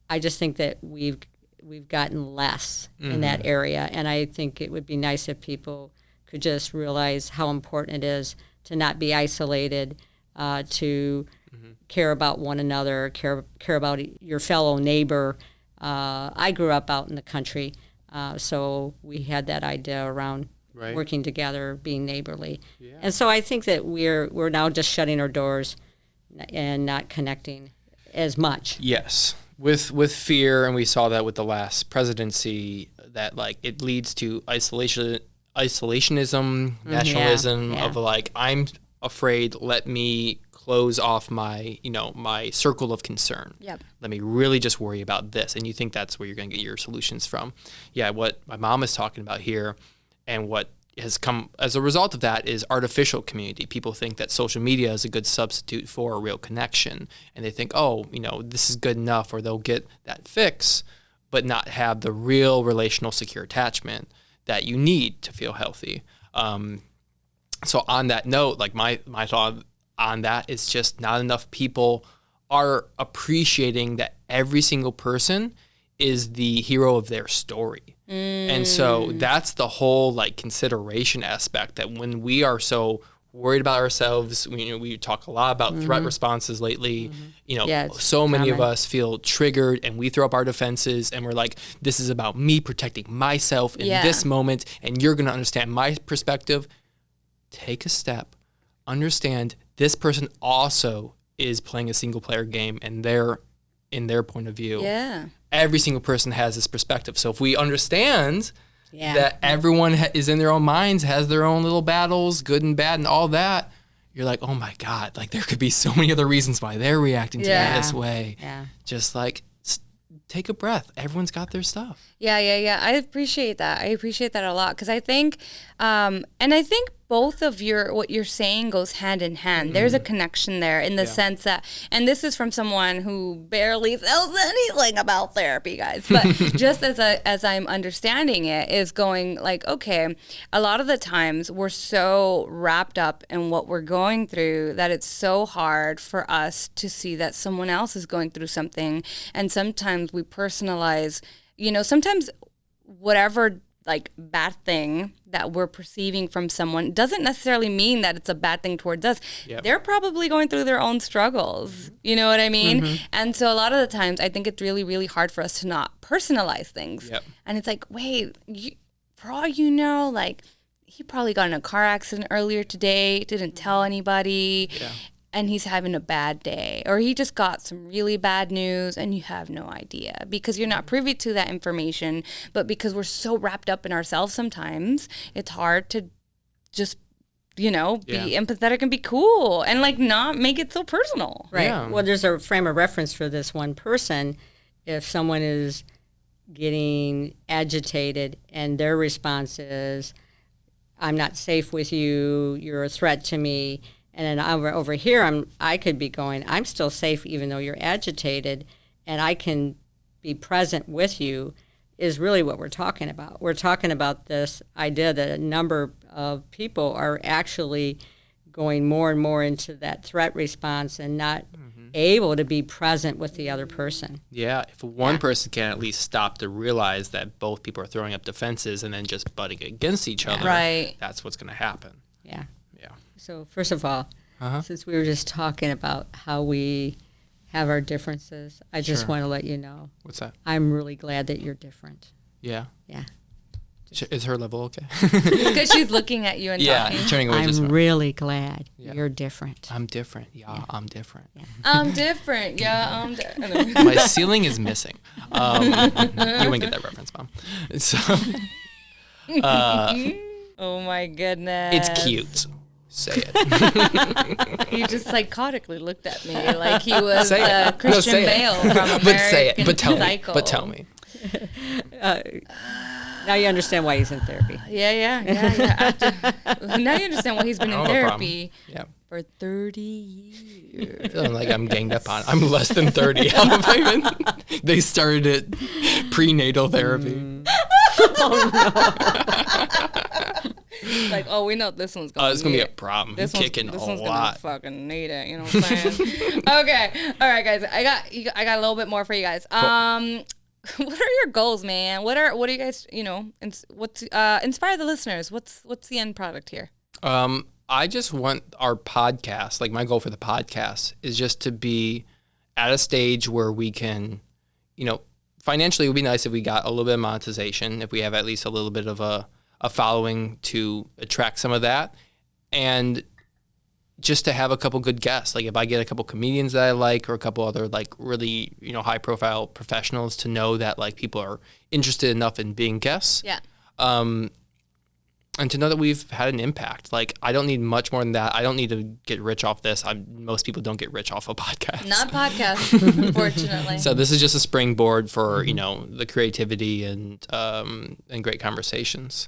I just think that we've gotten less in that area. And I think it would be nice if people could just realize how important it is to not be isolated, to care about one another, care about your fellow neighbor. I grew up out in the country, so we had that idea around working together, being neighborly. And so I think that we're now just shutting our doors and not connecting as much. Yes, with fear, and we saw that with the last presidency, that like it leads to isolationism, nationalism of like, I'm afraid, let me close off my circle of concern. Let me really just worry about this. And you think that's where you're going to get your solutions from. Yeah, what my mom is talking about here and what has come as a result of that is artificial community. People think that social media is a good substitute for a real connection. And they think, this is good enough, or they'll get that fix but not have the real relational secure attachment that you need to feel healthy. So on that note, like my thought on that is just not enough people are appreciating that every single person is the hero of their story. And so that's the whole like consideration aspect, that when we are so worried about ourselves, we talk a lot about threat responses lately. So many of us feel triggered and we throw up our defenses and we're like, this is about me protecting myself in this moment, and you're going to understand my perspective. Take a step, understand this person also is playing a single player game, and they're in their point of view. Yeah. Every single person has this perspective. So if we understand that everyone is in their own minds, has their own little battles, good and bad and all that, you're like, oh my God, like there could be so many other reasons why they're reacting to me this way. Yeah. Just like, take a breath. Everyone's got their stuff. Yeah. I appreciate that. I appreciate that a lot, because I think, and I think both of what you're saying goes hand in hand. There's a connection there in the sense that, and this is from someone who barely knows anything about therapy, guys, but just as I'm understanding it, is going like, okay, a lot of the times we're so wrapped up in what we're going through that it's so hard for us to see that someone else is going through something. And sometimes we personalize, sometimes whatever like bad thing that we're perceiving from someone doesn't necessarily mean that it's a bad thing towards us. Yep. They're probably going through their own struggles. You know what I mean? And so a lot of the times I think it's really, really hard for us to not personalize things. Yep. And it's like, wait, for all you know, like he probably got in a car accident earlier today, didn't tell anybody. Yeah. And he's having a bad day, or he just got some really bad news and you have no idea because you're not privy to that information. But because we're so wrapped up in ourselves sometimes, it's hard to just, be empathetic and be cool and like not make it so personal. Right. Yeah. Well, there's a frame of reference for this one person. If someone is getting agitated and their response is, I'm not safe with you, you're a threat to me. And then over here, I could be going, I'm still safe even though you're agitated, and I can be present with you, is really what we're talking about. We're talking about this idea that a number of people are actually going more and more into that threat response and not able to be present with the other person. Yeah, if one person can at least stop to realize that both people are throwing up defenses and then just butting against each other, that's what's going to happen. Yeah. So first of all, since we were just talking about how we have our differences, I just want to let you know. What's that? I'm really glad that you're different. Yeah? Yeah. Is her level okay? Because she's looking at you and talking. Turning away. I'm really glad you're different. I'm different. Yeah, I'm different. Yeah. I'm different. Yeah, I'm different. My ceiling is missing. You wouldn't get that reference, Mom. So, oh my goodness. It's cute. Say it. He just psychotically looked at me like he was Christian Bale from American But say it. Psycho. But tell me. Now you understand why he's in therapy. Yeah. Now you understand why he's been in therapy for 30 years. Feeling like I'm ganged up on. I'm less than 30. They started it prenatal therapy. Oh, no. Like, we know this one's going to it's going to be a problem. He's kicking a lot. This one's going to fucking need it. You know what I'm saying? Okay. All right, guys. I got a little bit more for you guys. Cool. What are your goals, man? What are you guys, what's inspire the listeners? What's the end product here? I just want our podcast, like my goal for the podcast is just to be at a stage where we can, financially it would be nice if we got a little bit of monetization, if we have at least a little bit of a following to attract some of that, and just to have a couple good guests. Like if I get a couple comedians that I like or a couple other like really, high profile professionals, to know that like people are interested enough in being guests. Yeah. And to know that we've had an impact. Like I don't need much more than that. I don't need to get rich off this. Most people don't get rich off a podcast. Not podcasts, unfortunately. So this is just a springboard for, the creativity and great conversations.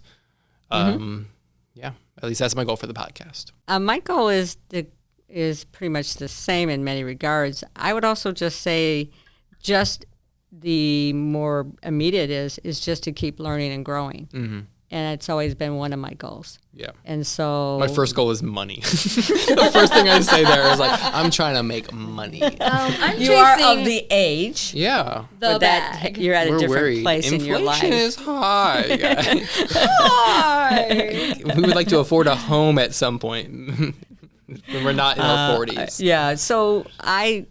Yeah, at least that's my goal for the podcast. My goal is pretty much the same in many regards. I would also just say, just the more immediate is just to keep learning and growing. Mm-hmm. And it's always been one of my goals. Yeah. And so my first goal is money. The first thing I say there is like, I'm trying to make money. You are of the age. Yeah. The bag. You're at a different place Inflation in your life. is high. Guys. Hi. We would like to afford a home at some point when we're not in our 40s. Yeah. So I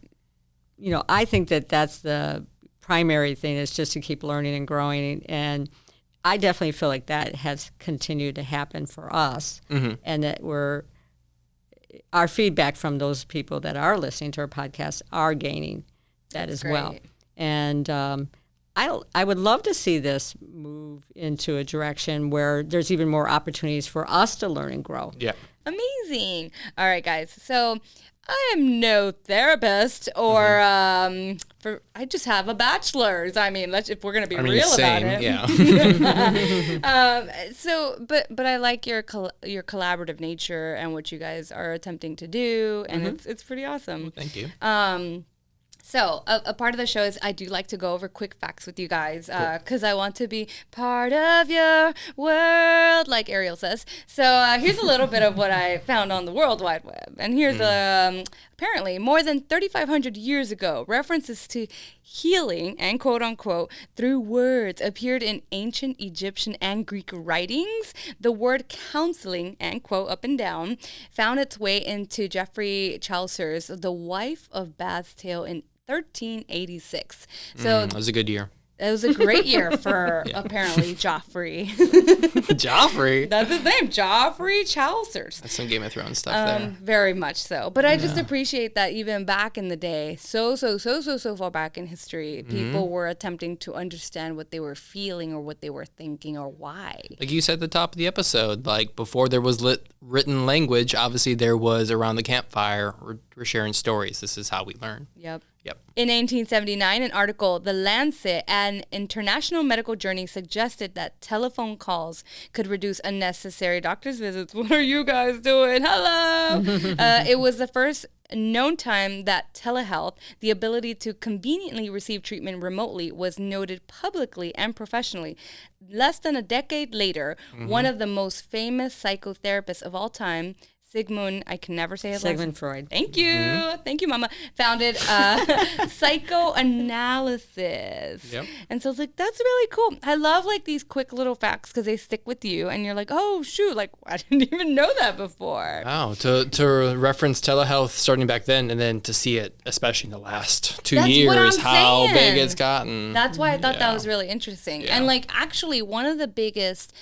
think that's the primary thing, is just to keep learning and growing. And I definitely feel like that has continued to happen for us, and that our feedback from those people that are listening to our podcast are gaining that as well. And I would love to see this move into a direction where there's even more opportunities for us to learn and grow. Yeah. Amazing. All right, guys. So I am no therapist, or I just have a bachelor's. I mean, if we're gonna be real about it. Yeah. But I like your collaborative nature and what you guys are attempting to do, and it's pretty awesome. Well, thank you. So a part of the show is I do like to go over quick facts with you guys because I want to be part of your world, like Ariel says. So here's a little bit of what I found on the World Wide Web. And here's apparently more than 3,500 years ago, references to healing and quote unquote through words appeared in ancient Egyptian and Greek writings. The word counseling and quote up and down found its way into Geoffrey Chaucer's The Wife of Bath's Tale in 1386. So that was a good year. It was a great year for apparently Joffrey. Joffrey? That's his name, Geoffrey Chaucer's. That's some Game of Thrones stuff there. Very much so. But I just appreciate that even back in the day, so far back in history, people were attempting to understand what they were feeling or what they were thinking or why. Like you said at the top of the episode, like before there was written language, obviously there was around the campfire, we're sharing stories. This is how we learn. Yep. Yep. In 1879, an article, The Lancet, an international medical journal, suggested that telephone calls could reduce unnecessary doctor's visits. What are you guys doing? Hello! It was the first known time that telehealth, the ability to conveniently receive treatment remotely, was noted publicly and professionally. Less than a decade later, one of the most famous psychotherapists of all time, Sigmund, I can never say his last name. Sigmund Freud. Thank you. Thank you, Mama. Founded psychoanalysis. Yep. And so I was like, that's really cool. I love like these quick little facts because they stick with you and you're like, oh, shoot, like I didn't even know that before. Wow. To reference telehealth starting back then and then to see it, especially in the last 2 years, how big it's gotten. That's why I thought that was really interesting. Yeah. And like actually one of the biggest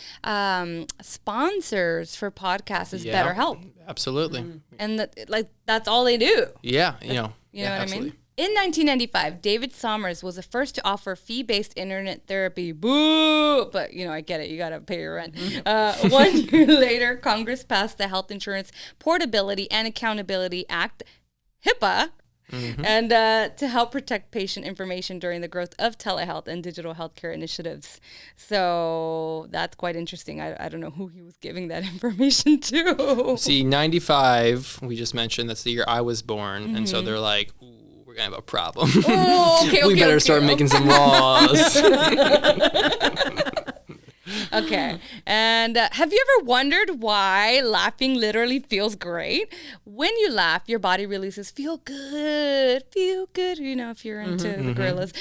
sponsors for podcasts is BetterHelp. Absolutely. And that's all they do. Yeah, You know what absolutely. I mean? In 1995, David Somers was the first to offer fee-based internet therapy. Boo! But, I get it. You got to pay your rent. 1 year later, Congress passed the Health Insurance Portability and Accountability Act, HIPAA, and to help protect patient information during the growth of telehealth and digital healthcare initiatives. So that's quite interesting. I don't know who he was giving that information to. See, 95, we just mentioned, that's the year I was born. And so they're like, ooh, we're going to have a problem. Oh, okay, we better start making some laws. Okay. And have you ever wondered why laughing literally feels great? When you laugh, your body releases feel good, if you're into the gorillas,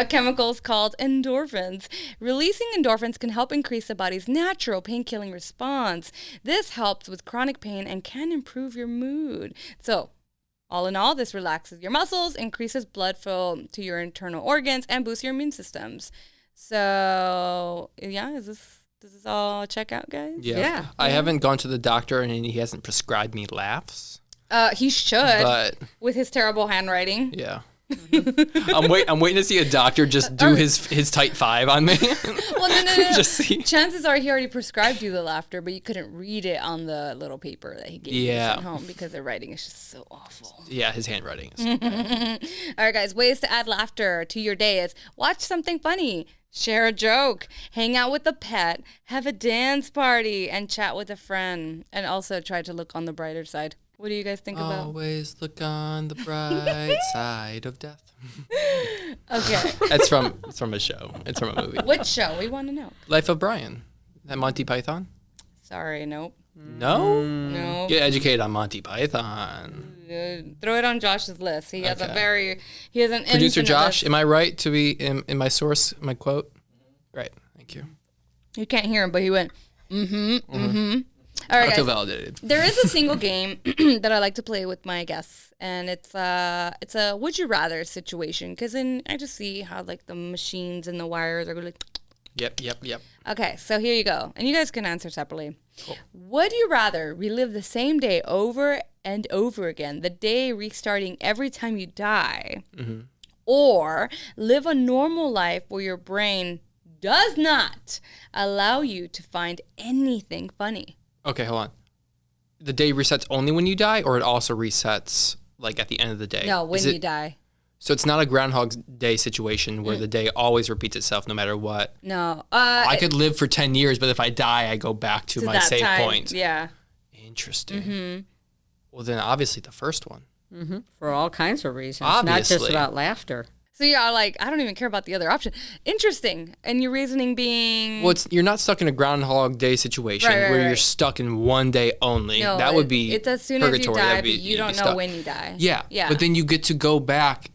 chemicals called endorphins. Releasing endorphins can help increase the body's natural pain-killing response. This helps with chronic pain and can improve your mood. So, all in all, this relaxes your muscles, increases blood flow to your internal organs, and boosts your immune systems. So, does this all check out, guys? Yeah. I haven't gone to the doctor and he hasn't prescribed me laughs. He should, but with his terrible handwriting. Yeah. I'm waiting to see a doctor just do his tight 5 on me. Well, no. Just see. Chances are he already prescribed you the laughter, but you couldn't read it on the little paper that he gave you at home because the writing is just so awful. Yeah, his handwriting is. All right, guys, ways to add laughter to your day is watch something funny, share a joke, hang out with a pet, have a dance party, and chat with a friend. And also try to look on the brighter side. What do you guys think about? Always look on the bright side of death. Okay. It's from a show. It's from a movie. Which show? We want to know. Life of Brian. That Monty Python? Sorry, nope. No? No. Get educated on Monty Python. Throw it on Josh's list. He has Okay. he has an Producer infinite Josh, list. am I right to be in my source, my quote? Great. Thank you. You can't hear him, but he went, All right, I feel guys. validated. There is a single game that I like to play with my guests, and it's a would you rather situation. Because then I just see how like the machines and the wires are like. Yep. Okay, so here you go, and you guys can answer separately. Cool. Would you rather relive the same day over and over again, the day restarting every time you die, or live a normal life where your brain does not allow you to find anything funny? Okay, hold on. The day resets only when you die, or it also resets like at the end of the day? No, when you die. So it's not a Groundhog Day situation where the day always repeats itself no matter what. No. I could live for 10 years, but if I die, I go back to my that save time. point. Yeah. Interesting. Well, then obviously the first one. For all kinds of reasons, not just Obviously. about laughter. So you're like, I don't even care about the other option. Interesting. And your reasoning being... Well, you're not stuck in a Groundhog Day situation where you're stuck in one day only. No, that would be it's as soon as you purgatory. die, That'd be- but you you'd don't be know stuck. when you die. Yeah. Yeah. But then you get to go back.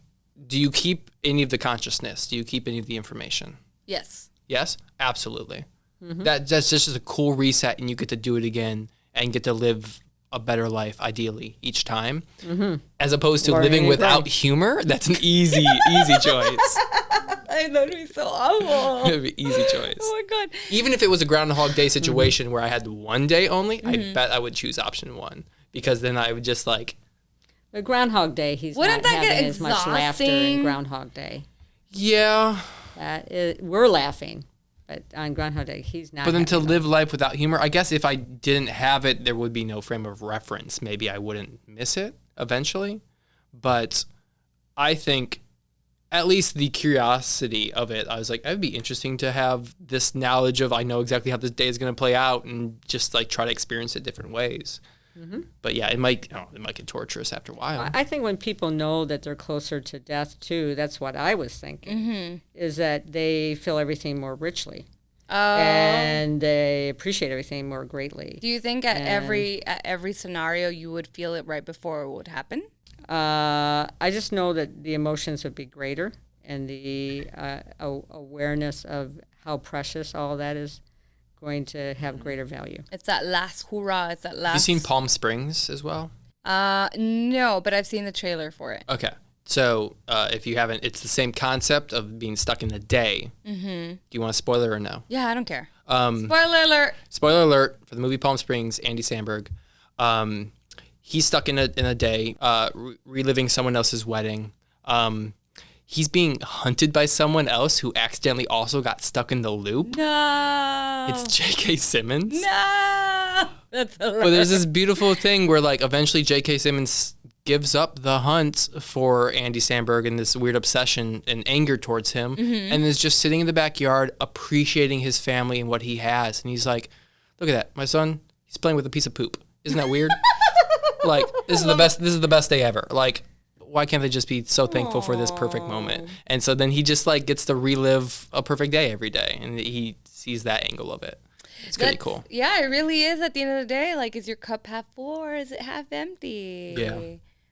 Do you keep any of the consciousness? Do you keep any of the information? Yes. Yes? Absolutely. That's just a cool reset, and you get to do it again and get to live a better life, ideally, each time. As opposed to living without humor, that's an easy choice. I thought it was so awful. It'd be easy choice. Oh my God. Even if it was a Groundhog Day situation where I had one day only, I bet I would choose option one, because then I would just like... The Groundhog Day, he's Wouldn't not that get having as much laughter exhausting? in Groundhog Day. Yeah. We're laughing, but on Groundhog Day, he's not. But then to having live life without humor, I guess if I didn't have it, there would be no frame of reference. Maybe I wouldn't miss it eventually. But I think at least the curiosity of it, I was like, it'd be interesting to have this knowledge of I know exactly how this day is going to play out and just like try to experience it different ways. But yeah, it might get torturous after a while. I think when people know that they're closer to death too, that's what I was thinking, is that they feel everything more richly. And they appreciate everything more greatly. Do you think at every scenario you would feel it right before it would happen? I just know that the emotions would be greater, and the awareness of how precious all that is going to have greater value. It's that last hoorah. It's that last... Have you seen Palm Springs as well? No, but I've seen the trailer for it. Okay. So if you haven't, it's the same concept of being stuck in the day. Do you want a spoiler or no? Yeah, I don't care. Spoiler alert. Spoiler alert for the movie Palm Springs, Andy Samberg. He's stuck in a day, reliving someone else's wedding. He's being hunted by someone else who accidentally also got stuck in the loop. No. It's J.K. Simmons. No. That's hilarious. But there's this beautiful thing where like eventually J.K. Simmons gives up the hunt for Andy Samberg and this weird obsession and anger towards him, and is just sitting in the backyard appreciating his family and what he has. And he's like, look at that, my son, he's playing with a piece of poop. Isn't that weird? Like, this is the best day ever. Like, why can't they just be so thankful for this perfect moment? And so then he just like gets to relive a perfect day every day, and he sees that angle of it. It's pretty cool. Yeah, it really is. At the end of the day, like, is your cup half full or is it half empty? Yeah.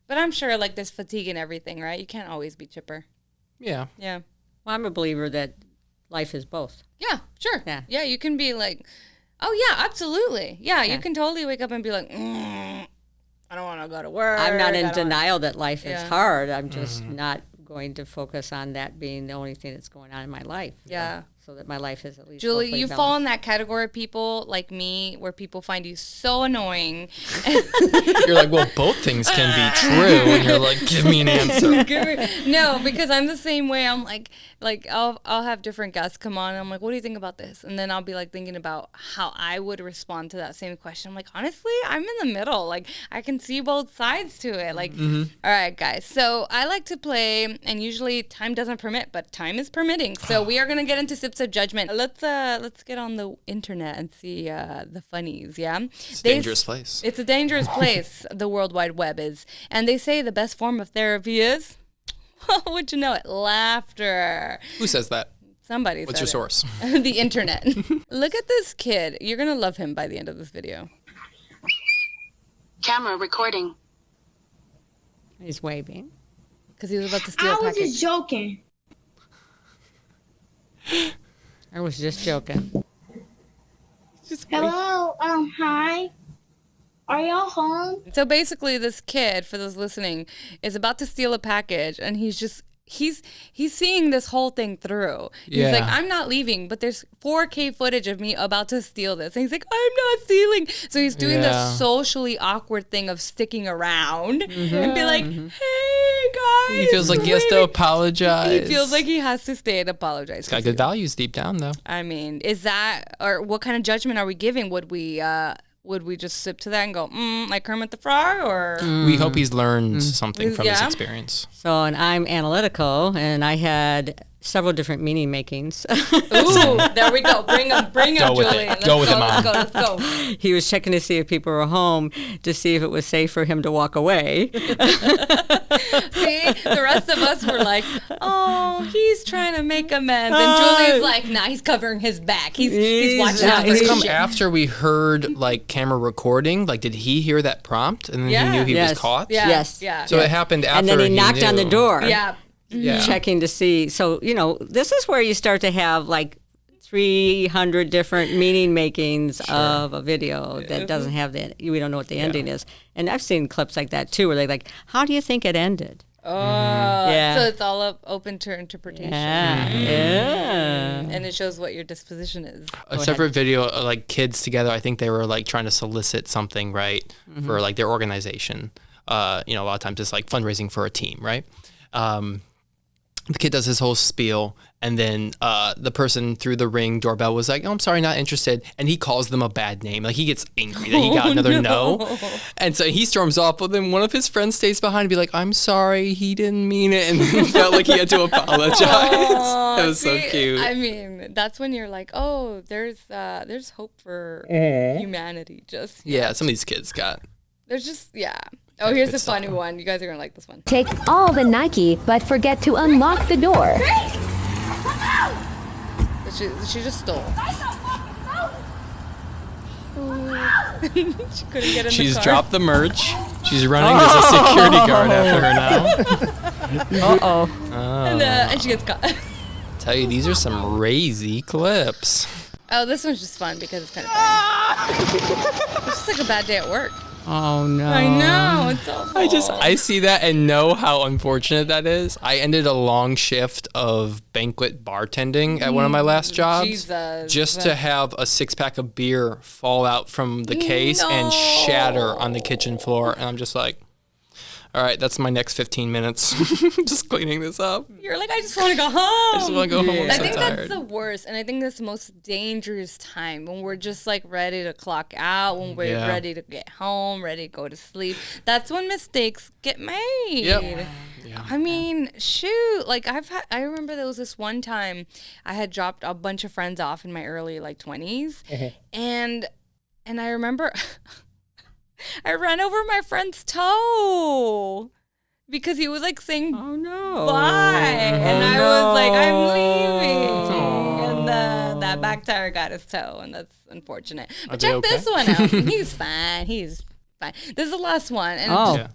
But I'm sure like there's fatigue and everything, right? You can't always be chipper. Yeah. Yeah. Well, I'm a believer that life is both. Yeah, sure. Yeah. Yeah, you can be like, oh yeah, absolutely. Yeah, you can totally wake up and be like, I don't want to go to work. I'm not in denial that life is Yeah. hard. I'm just not going to focus on that being the only thing that's going on in my life. Yeah. So that my life is at least Julie, hopefully you balanced. fall in that category of people like me where people find you so annoying. You're like, well, both things can be true. And you're like, give me an answer. No, because I'm the same way. I'm like I'll have different guests come on and I'm like, what do you think about this? And then I'll be like thinking about how I would respond to that same question. I'm like, honestly, I'm in the middle. Like I can see both sides to it. Like, all right, guys. So I like to play, and usually time doesn't permit, but time is permitting. So we are going to get into slips of judgment. Let's get on the internet and see the funnies. Yeah, it's a dangerous place. It's a dangerous place. The World Wide Web is, and they say the best form of therapy is. Would you know it? Laughter. Who says that? Somebody. What's your source? The internet. Look at this kid. You're gonna love him by the end of this video. Camera recording. He's waving. Because he was about to steal a I was package. just joking. I was just joking. Hello, hi. Are y'all home? So basically, this kid, for those listening, is about to steal a package, and he's seeing this whole thing through. He's like, I'm not leaving, but there's 4K footage of me about to steal this. And he's like, I'm not stealing. So he's doing the socially awkward thing of sticking around and be like, hey, guys. He feels like he has to apologize. He feels like he has to stay and apologize. He's got good values deep down, though. I mean, is that, or what kind of judgment are we giving? Would we just sip to that and go, like Kermit the Frog, or? We hope he's learned something from this experience. So, and I'm analytical, and I had several different meaning makings. Ooh, there we go. Bring him, Julie. Let's go with him, Mom. Let's go. He was checking to see if people were home to see if it was safe for him to walk away. See, the rest of us were like, oh, he's trying to make amends. And Julie's like, nah, he's covering his back. He's watching out for This his come shit. after we heard like camera recording. Like, did he hear that prompt and then he knew he was caught? Yeah. Yes. Yeah. So it happened after. And then he knocked on the door. Yeah. Checking to see. So, this is where you start to have like 300 different meaning makings of a video that doesn't have we don't know what the ending is. And I've seen clips like that too, where they're like, how do you think it ended? Oh, Yeah. so it's all open to interpretation. Yeah. And it shows what your disposition is. A separate video, like kids together. I think they were like trying to solicit something, right, for like their organization. A lot of times it's like fundraising for a team, right? The kid does his whole spiel, and then the person through the Ring doorbell was like, "Oh, I'm sorry, not interested," and he calls them a bad name. Like he gets angry that he got another no, and so he storms off. But then one of his friends stays behind and be like, "I'm sorry, he didn't mean it," and then felt like he had to apologize. It was so cute. I mean, that's when you're like, oh, there's hope for humanity. Just Some of these kids got. there's just Oh, here's a funny one. You guys are gonna like this one. Take all the Nike, but forget to unlock the door. She just stole. She couldn't get in She's the car. dropped the merch. She's running as a security guard after her now. And she gets caught. Tell you, these are some crazy clips. Oh, this one's just fun because it's kind of funny. It's just like a bad day at work. Oh, no. I know, it's awful. I see that and know how unfortunate that is. I ended a long shift of banquet bartending at one of my last jobs. Jesus. Just to have a 6-pack of beer fall out from the case and shatter on the kitchen floor. And I'm just like, all right, that's my next 15 minutes. Just cleaning this up. You're like, I just want to go home. I just want to go home. I'm I so think tired. that's the worst, and I think that's the most dangerous time when we're just like ready to clock out, when we're ready to get home, ready to go to sleep. That's when mistakes get made. Yep. I mean, shoot, like I remember there was this one time I had dropped a bunch of friends off in my early 20s, and I remember. I ran over my friend's toe because he was like saying Oh, no. bye. And I was like, I'm leaving. And that back tire got his toe, and that's unfortunate. But check this one out. He's fine. He's fine. This is the last one. And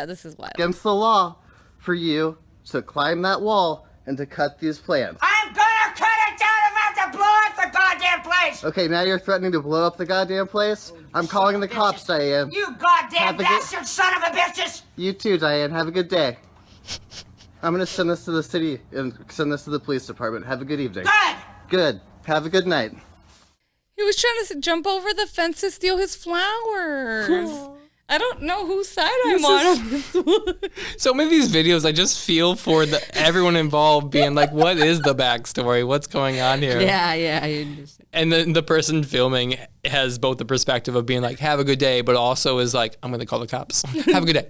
this is what. Against the law for you to climb that wall and to cut these plants. I'm gonna cut it down. I'm about to blow up the goddamn place. Okay, now you're threatening to blow up the goddamn place? I'm calling the cops, Diane. You goddamn Have a good- bastard son of a bitches. You too, Diane. Have a good day. I'm gonna send this to the city and send this to the police department. Have a good evening. Good. Good. Have a good night. He was trying to jump over the fence to steal his flowers. I don't know whose side I'm on this one. So many of these videos, I just feel for everyone involved being like, what is the backstory? What's going on here? Yeah. And then the person filming has both the perspective of being like, have a good day, but also is like, I'm going to call the cops. Have a good day.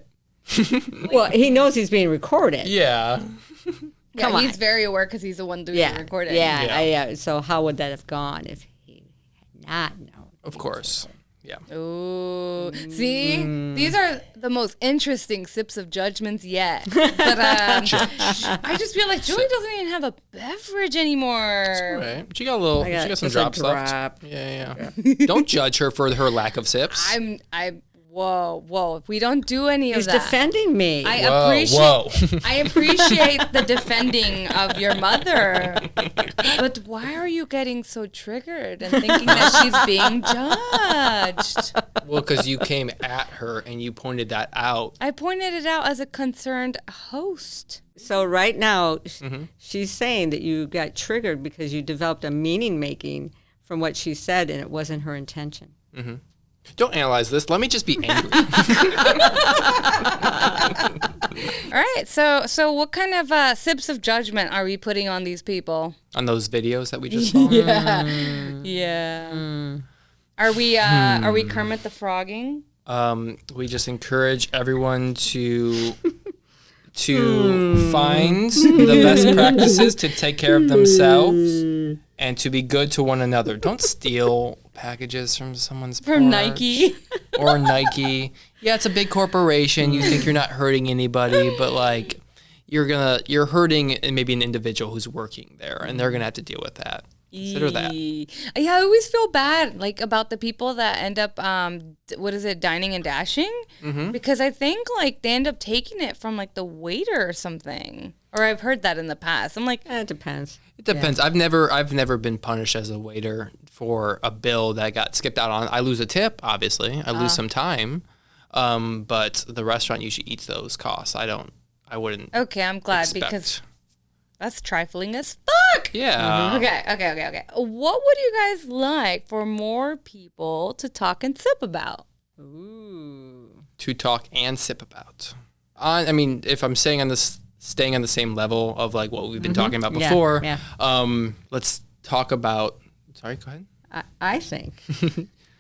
Well, he knows he's being recorded. Yeah. Yeah, Come he's on. very aware because he's the one doing the recording. Yeah. So how would that have gone if he had not known? Of course. Yeah. Ooh. See? These are the most interesting sips of judgments yet. But I just feel like Julie doesn't even have a beverage anymore. All right. But she got a little, she got some just a drops left. drop. Yeah. Don't judge her for her lack of sips. Whoa. We don't do any He's of that. defending me. I Whoa. appreciate the defending of your mother. But why are you getting so triggered and thinking that she's being judged? Well, because you came at her and you pointed that out. I pointed it out as a concerned host. So right now, Mm-hmm. she's saying that you got triggered because you developed a meaning making from what she said, and it wasn't her intention. Mm-hmm. Don't analyze this. Let me just be angry. All right. So what kind of sips of judgment are we putting on these people? On those videos that we just saw. Yeah. Are we Kermit the Frogging? We just encourage everyone to find the best practices to take care of themselves and to be good to one another. Don't steal packages from someone's From porch Nike. or Nike. Yeah, it's a big corporation. You think you're not hurting anybody, but like you're hurting maybe an individual who's working there, and they're gonna have to deal with that. Consider that. Yeah, I always feel bad like about the people that end up dining and dashing, because I think like they end up taking it from like the waiter or something. Or I've heard that in the past. I'm like, It depends. It depends. Yeah. I've never been punished as a waiter for a bill that got skipped out on. I lose a tip, obviously. I lose some time. But the restaurant usually eats those costs. I wouldn't. Okay, I'm glad expect. because that's trifling as fuck. Yeah. Okay. What would you guys like for more people to talk and sip about? Ooh. To talk and sip about. I mean, if I'm staying on the same level of like what we've been talking about before, Yeah. Let's talk about. Sorry, go ahead. I think.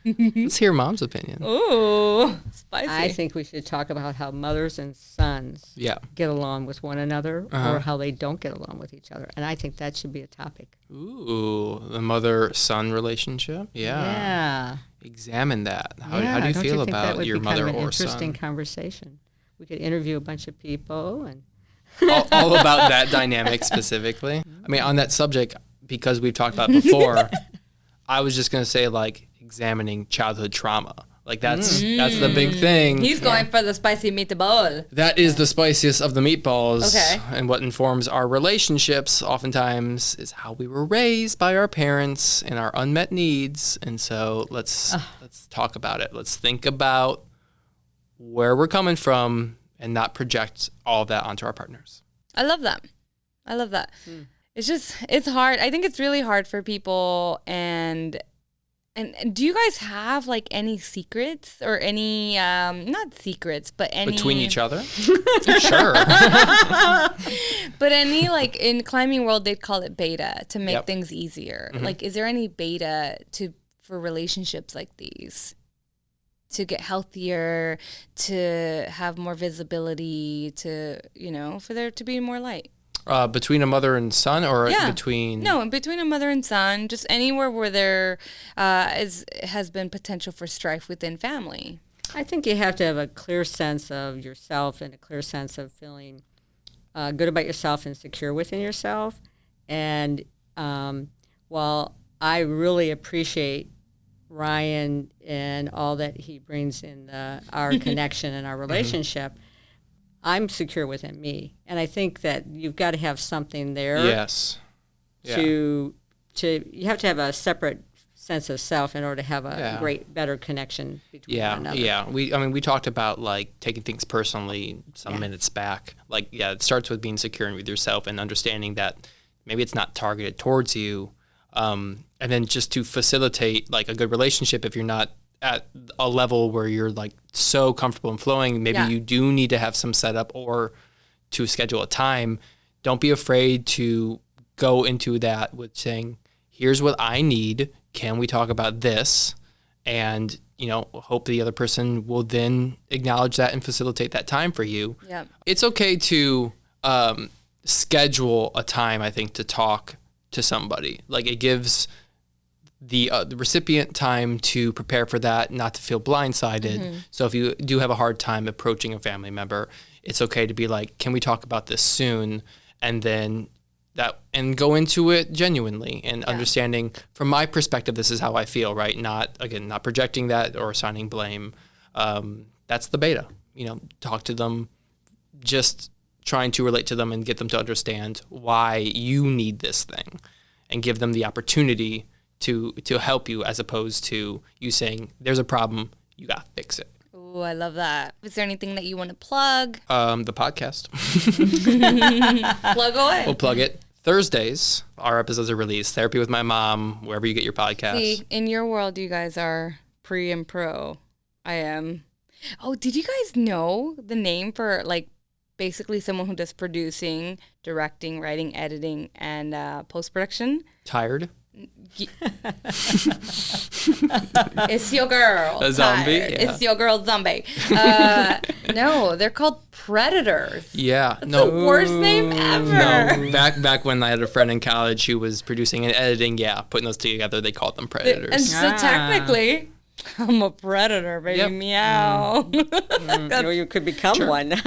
Let's hear Mom's opinion. Ooh, spicy. I think we should talk about how mothers and sons get along with one another or how they don't get along with each other. And I think that should be a topic. Ooh, the mother-son relationship? Yeah. Examine that. How do you feel about your mother or son? Interesting conversation. We could interview a bunch of people and all about that dynamic specifically. I mean, on that subject, because we've talked about it before, I was just going to say like examining childhood trauma. Like that's the big thing. He's going for the spicy meatball. That is the spiciest of the meatballs. Okay. And what informs our relationships oftentimes is how we were raised by our parents and our unmet needs. And so let's talk about it. Let's think about where we're coming from and not project all of that onto our partners. I love that. It's hard. I think it's really hard for people and do you guys have like any secrets or any not secrets but any between each other? Sure. But any like in climbing world they'd call it beta to make Yep. things easier. Like is there any beta for relationships like these? To get healthier, to have more visibility, to for there to be more light. Between a mother and son, or between a mother and son, just anywhere where there has been potential for strife within family. I think you have to have a clear sense of yourself and a clear sense of feeling good about yourself and secure within yourself. And while I really appreciate Ryan and all that he brings in our connection and our relationship, I'm secure within me. And I think that you've got to have something there. Yes. You have to have a separate sense of self in order to have a better connection between one another. Yeah. We talked about like taking things personally some minutes back. Like, it starts with being secure with yourself and understanding that maybe it's not targeted towards you. And then just to facilitate like a good relationship, if you're not at a level where you're like so comfortable and flowing, maybe you do need to have some setup or to schedule a time. Don't be afraid to go into that with saying, here's what I need. Can we talk about this? And, hope the other person will then acknowledge that and facilitate that time for you. Yeah. It's okay to schedule a time, I think, to talk to somebody. Like, it gives the recipient time to prepare for that, not to feel blindsided. So if you do have a hard time approaching a family member, it's okay to be like, can we talk about this soon? And then and go into it genuinely and understanding from my perspective, this is how I feel, right? Not projecting that or assigning blame. That's the beta, talk to them, just trying to relate to them and get them to understand why you need this thing and give them the opportunity to help you, as opposed to you saying, there's a problem, you got to fix it. Ooh, I love that. Is there anything that you want to plug? The podcast. Plug away. We'll plug it. Thursdays, our episodes are released. Therapy with My Mom, wherever you get your podcasts. See, in your world, you guys are pre and pro. I am. Oh, did you guys know the name for, like, basically someone who does producing, directing, writing, editing, and post-production? Tired? It's your girl. A zombie? Tired. Yeah. It's your girl zombie. No, they're called predators. Yeah. The worst name ever. No. Back when I had a friend in college who was producing and editing, putting those together, they called them predators. And so technically, I'm a predator, baby. Yep. Meow. Or you could become one. Ew.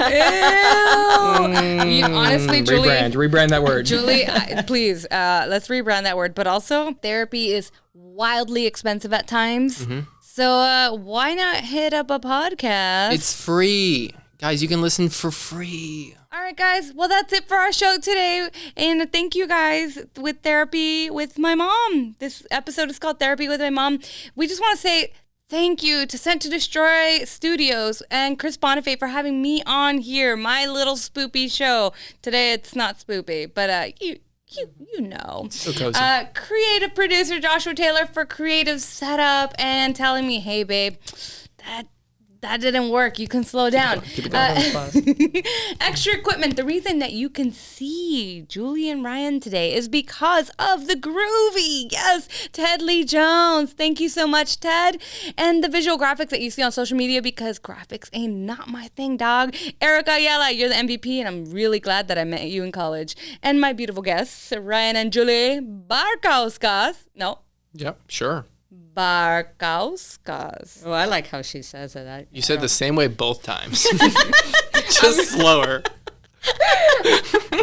Honestly, Julie. Rebrand that word. Julie, please, let's rebrand that word. But also, therapy is wildly expensive at times. So why not hit up a podcast? It's free. Guys, you can listen for free. All right, guys. Well, that's it for our show today. And thank you guys with Therapy with My Mom. This episode is called Therapy with My Mom. We just want to say thank you to Sent to Destroy Studios and Chris Bonifay for having me on here, my little spoopy show. Today it's not spoopy, but you know. So cozy. Creative producer Joshua Taylor for creative setup and telling me, hey, babe, that didn't work. You can slow down. Extra equipment. The reason that you can see Julie and Ryan today is because of the groovy. Yes, Ted Lee Jones. Thank you so much, Ted. And the visual graphics that you see on social media, because graphics ain't not my thing, dog. Erica Ayala, you're the MVP, and I'm really glad that I met you in college. And my beautiful guests, Ryan and Julee Barkauskas. No. Yep, sure. Barkauskas. Oh, I like how she says it. You said the same way both times. Just slower.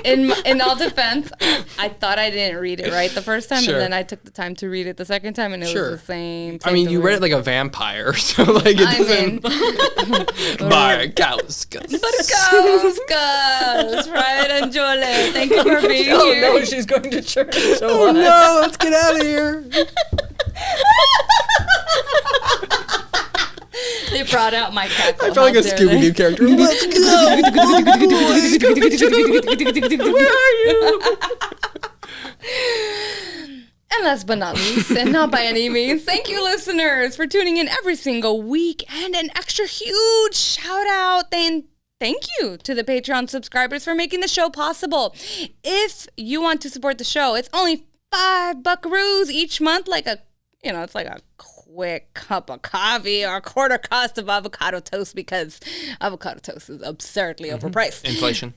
In all defense, I thought I didn't read it right the first time, Sure. and then I took the time to read it the second time, and it was the same. I mean, you read it like a vampire, so like it doesn't. Barkauskas. Barkauskas, Ryan and Julee. Thank you for being here. Oh no, she's going to church. So Oh no, let's get out of here. They brought out my cackle. I felt like a Scooby-Doo character. Let's go, boys. Where are you? And last but not least, and not by any means, thank you, listeners, for tuning in every single week. And an extra huge shout out and thank you to the Patreon subscribers for making the show possible. If you want to support the show, it's only $5 each month, like it's like a quick cup of coffee or a quarter cost of avocado toast, because avocado toast is absurdly overpriced. Inflation.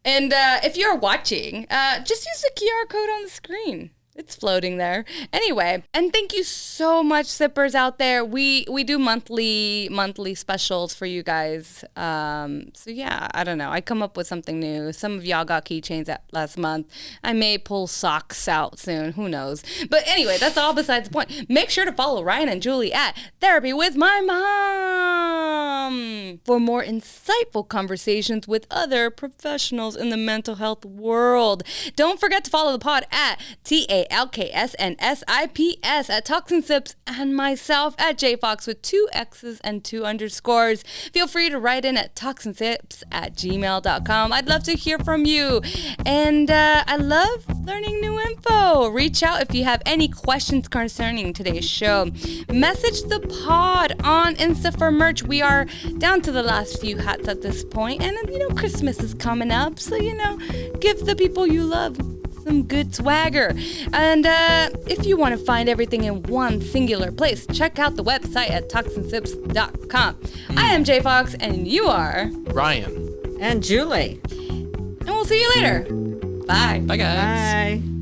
And if you're watching, just use the QR code on the screen. It's floating there. Anyway, and thank you so much, sippers out there. We do monthly specials for you guys. So yeah, I don't know. I come up with something new. Some of y'all got keychains last month. I may pull socks out soon. Who knows? But anyway, that's all besides the point. Make sure to follow Ryan and Julie at Therapy with My Mom for more insightful conversations with other professionals in the mental health world. Don't forget to follow the pod at TALKSNSIPS at Toxin Sips, and myself at Jayfoxx with 2 X's and 2 underscores. Feel free to write in at toxinsips@gmail.com. I'd love to hear from you. And I love learning new info. Reach out if you have any questions concerning today's show. Message the pod on Insta for merch. We are down to the last few hats at this point, and Christmas is coming up, so give the people you love some good swagger. And if you want to find everything in one singular place, check out the website at toxinsips.com. I am Jayfoxx, and you are Ryan. And Julie. and we'll see you later. Bye. Bye, guys. Bye.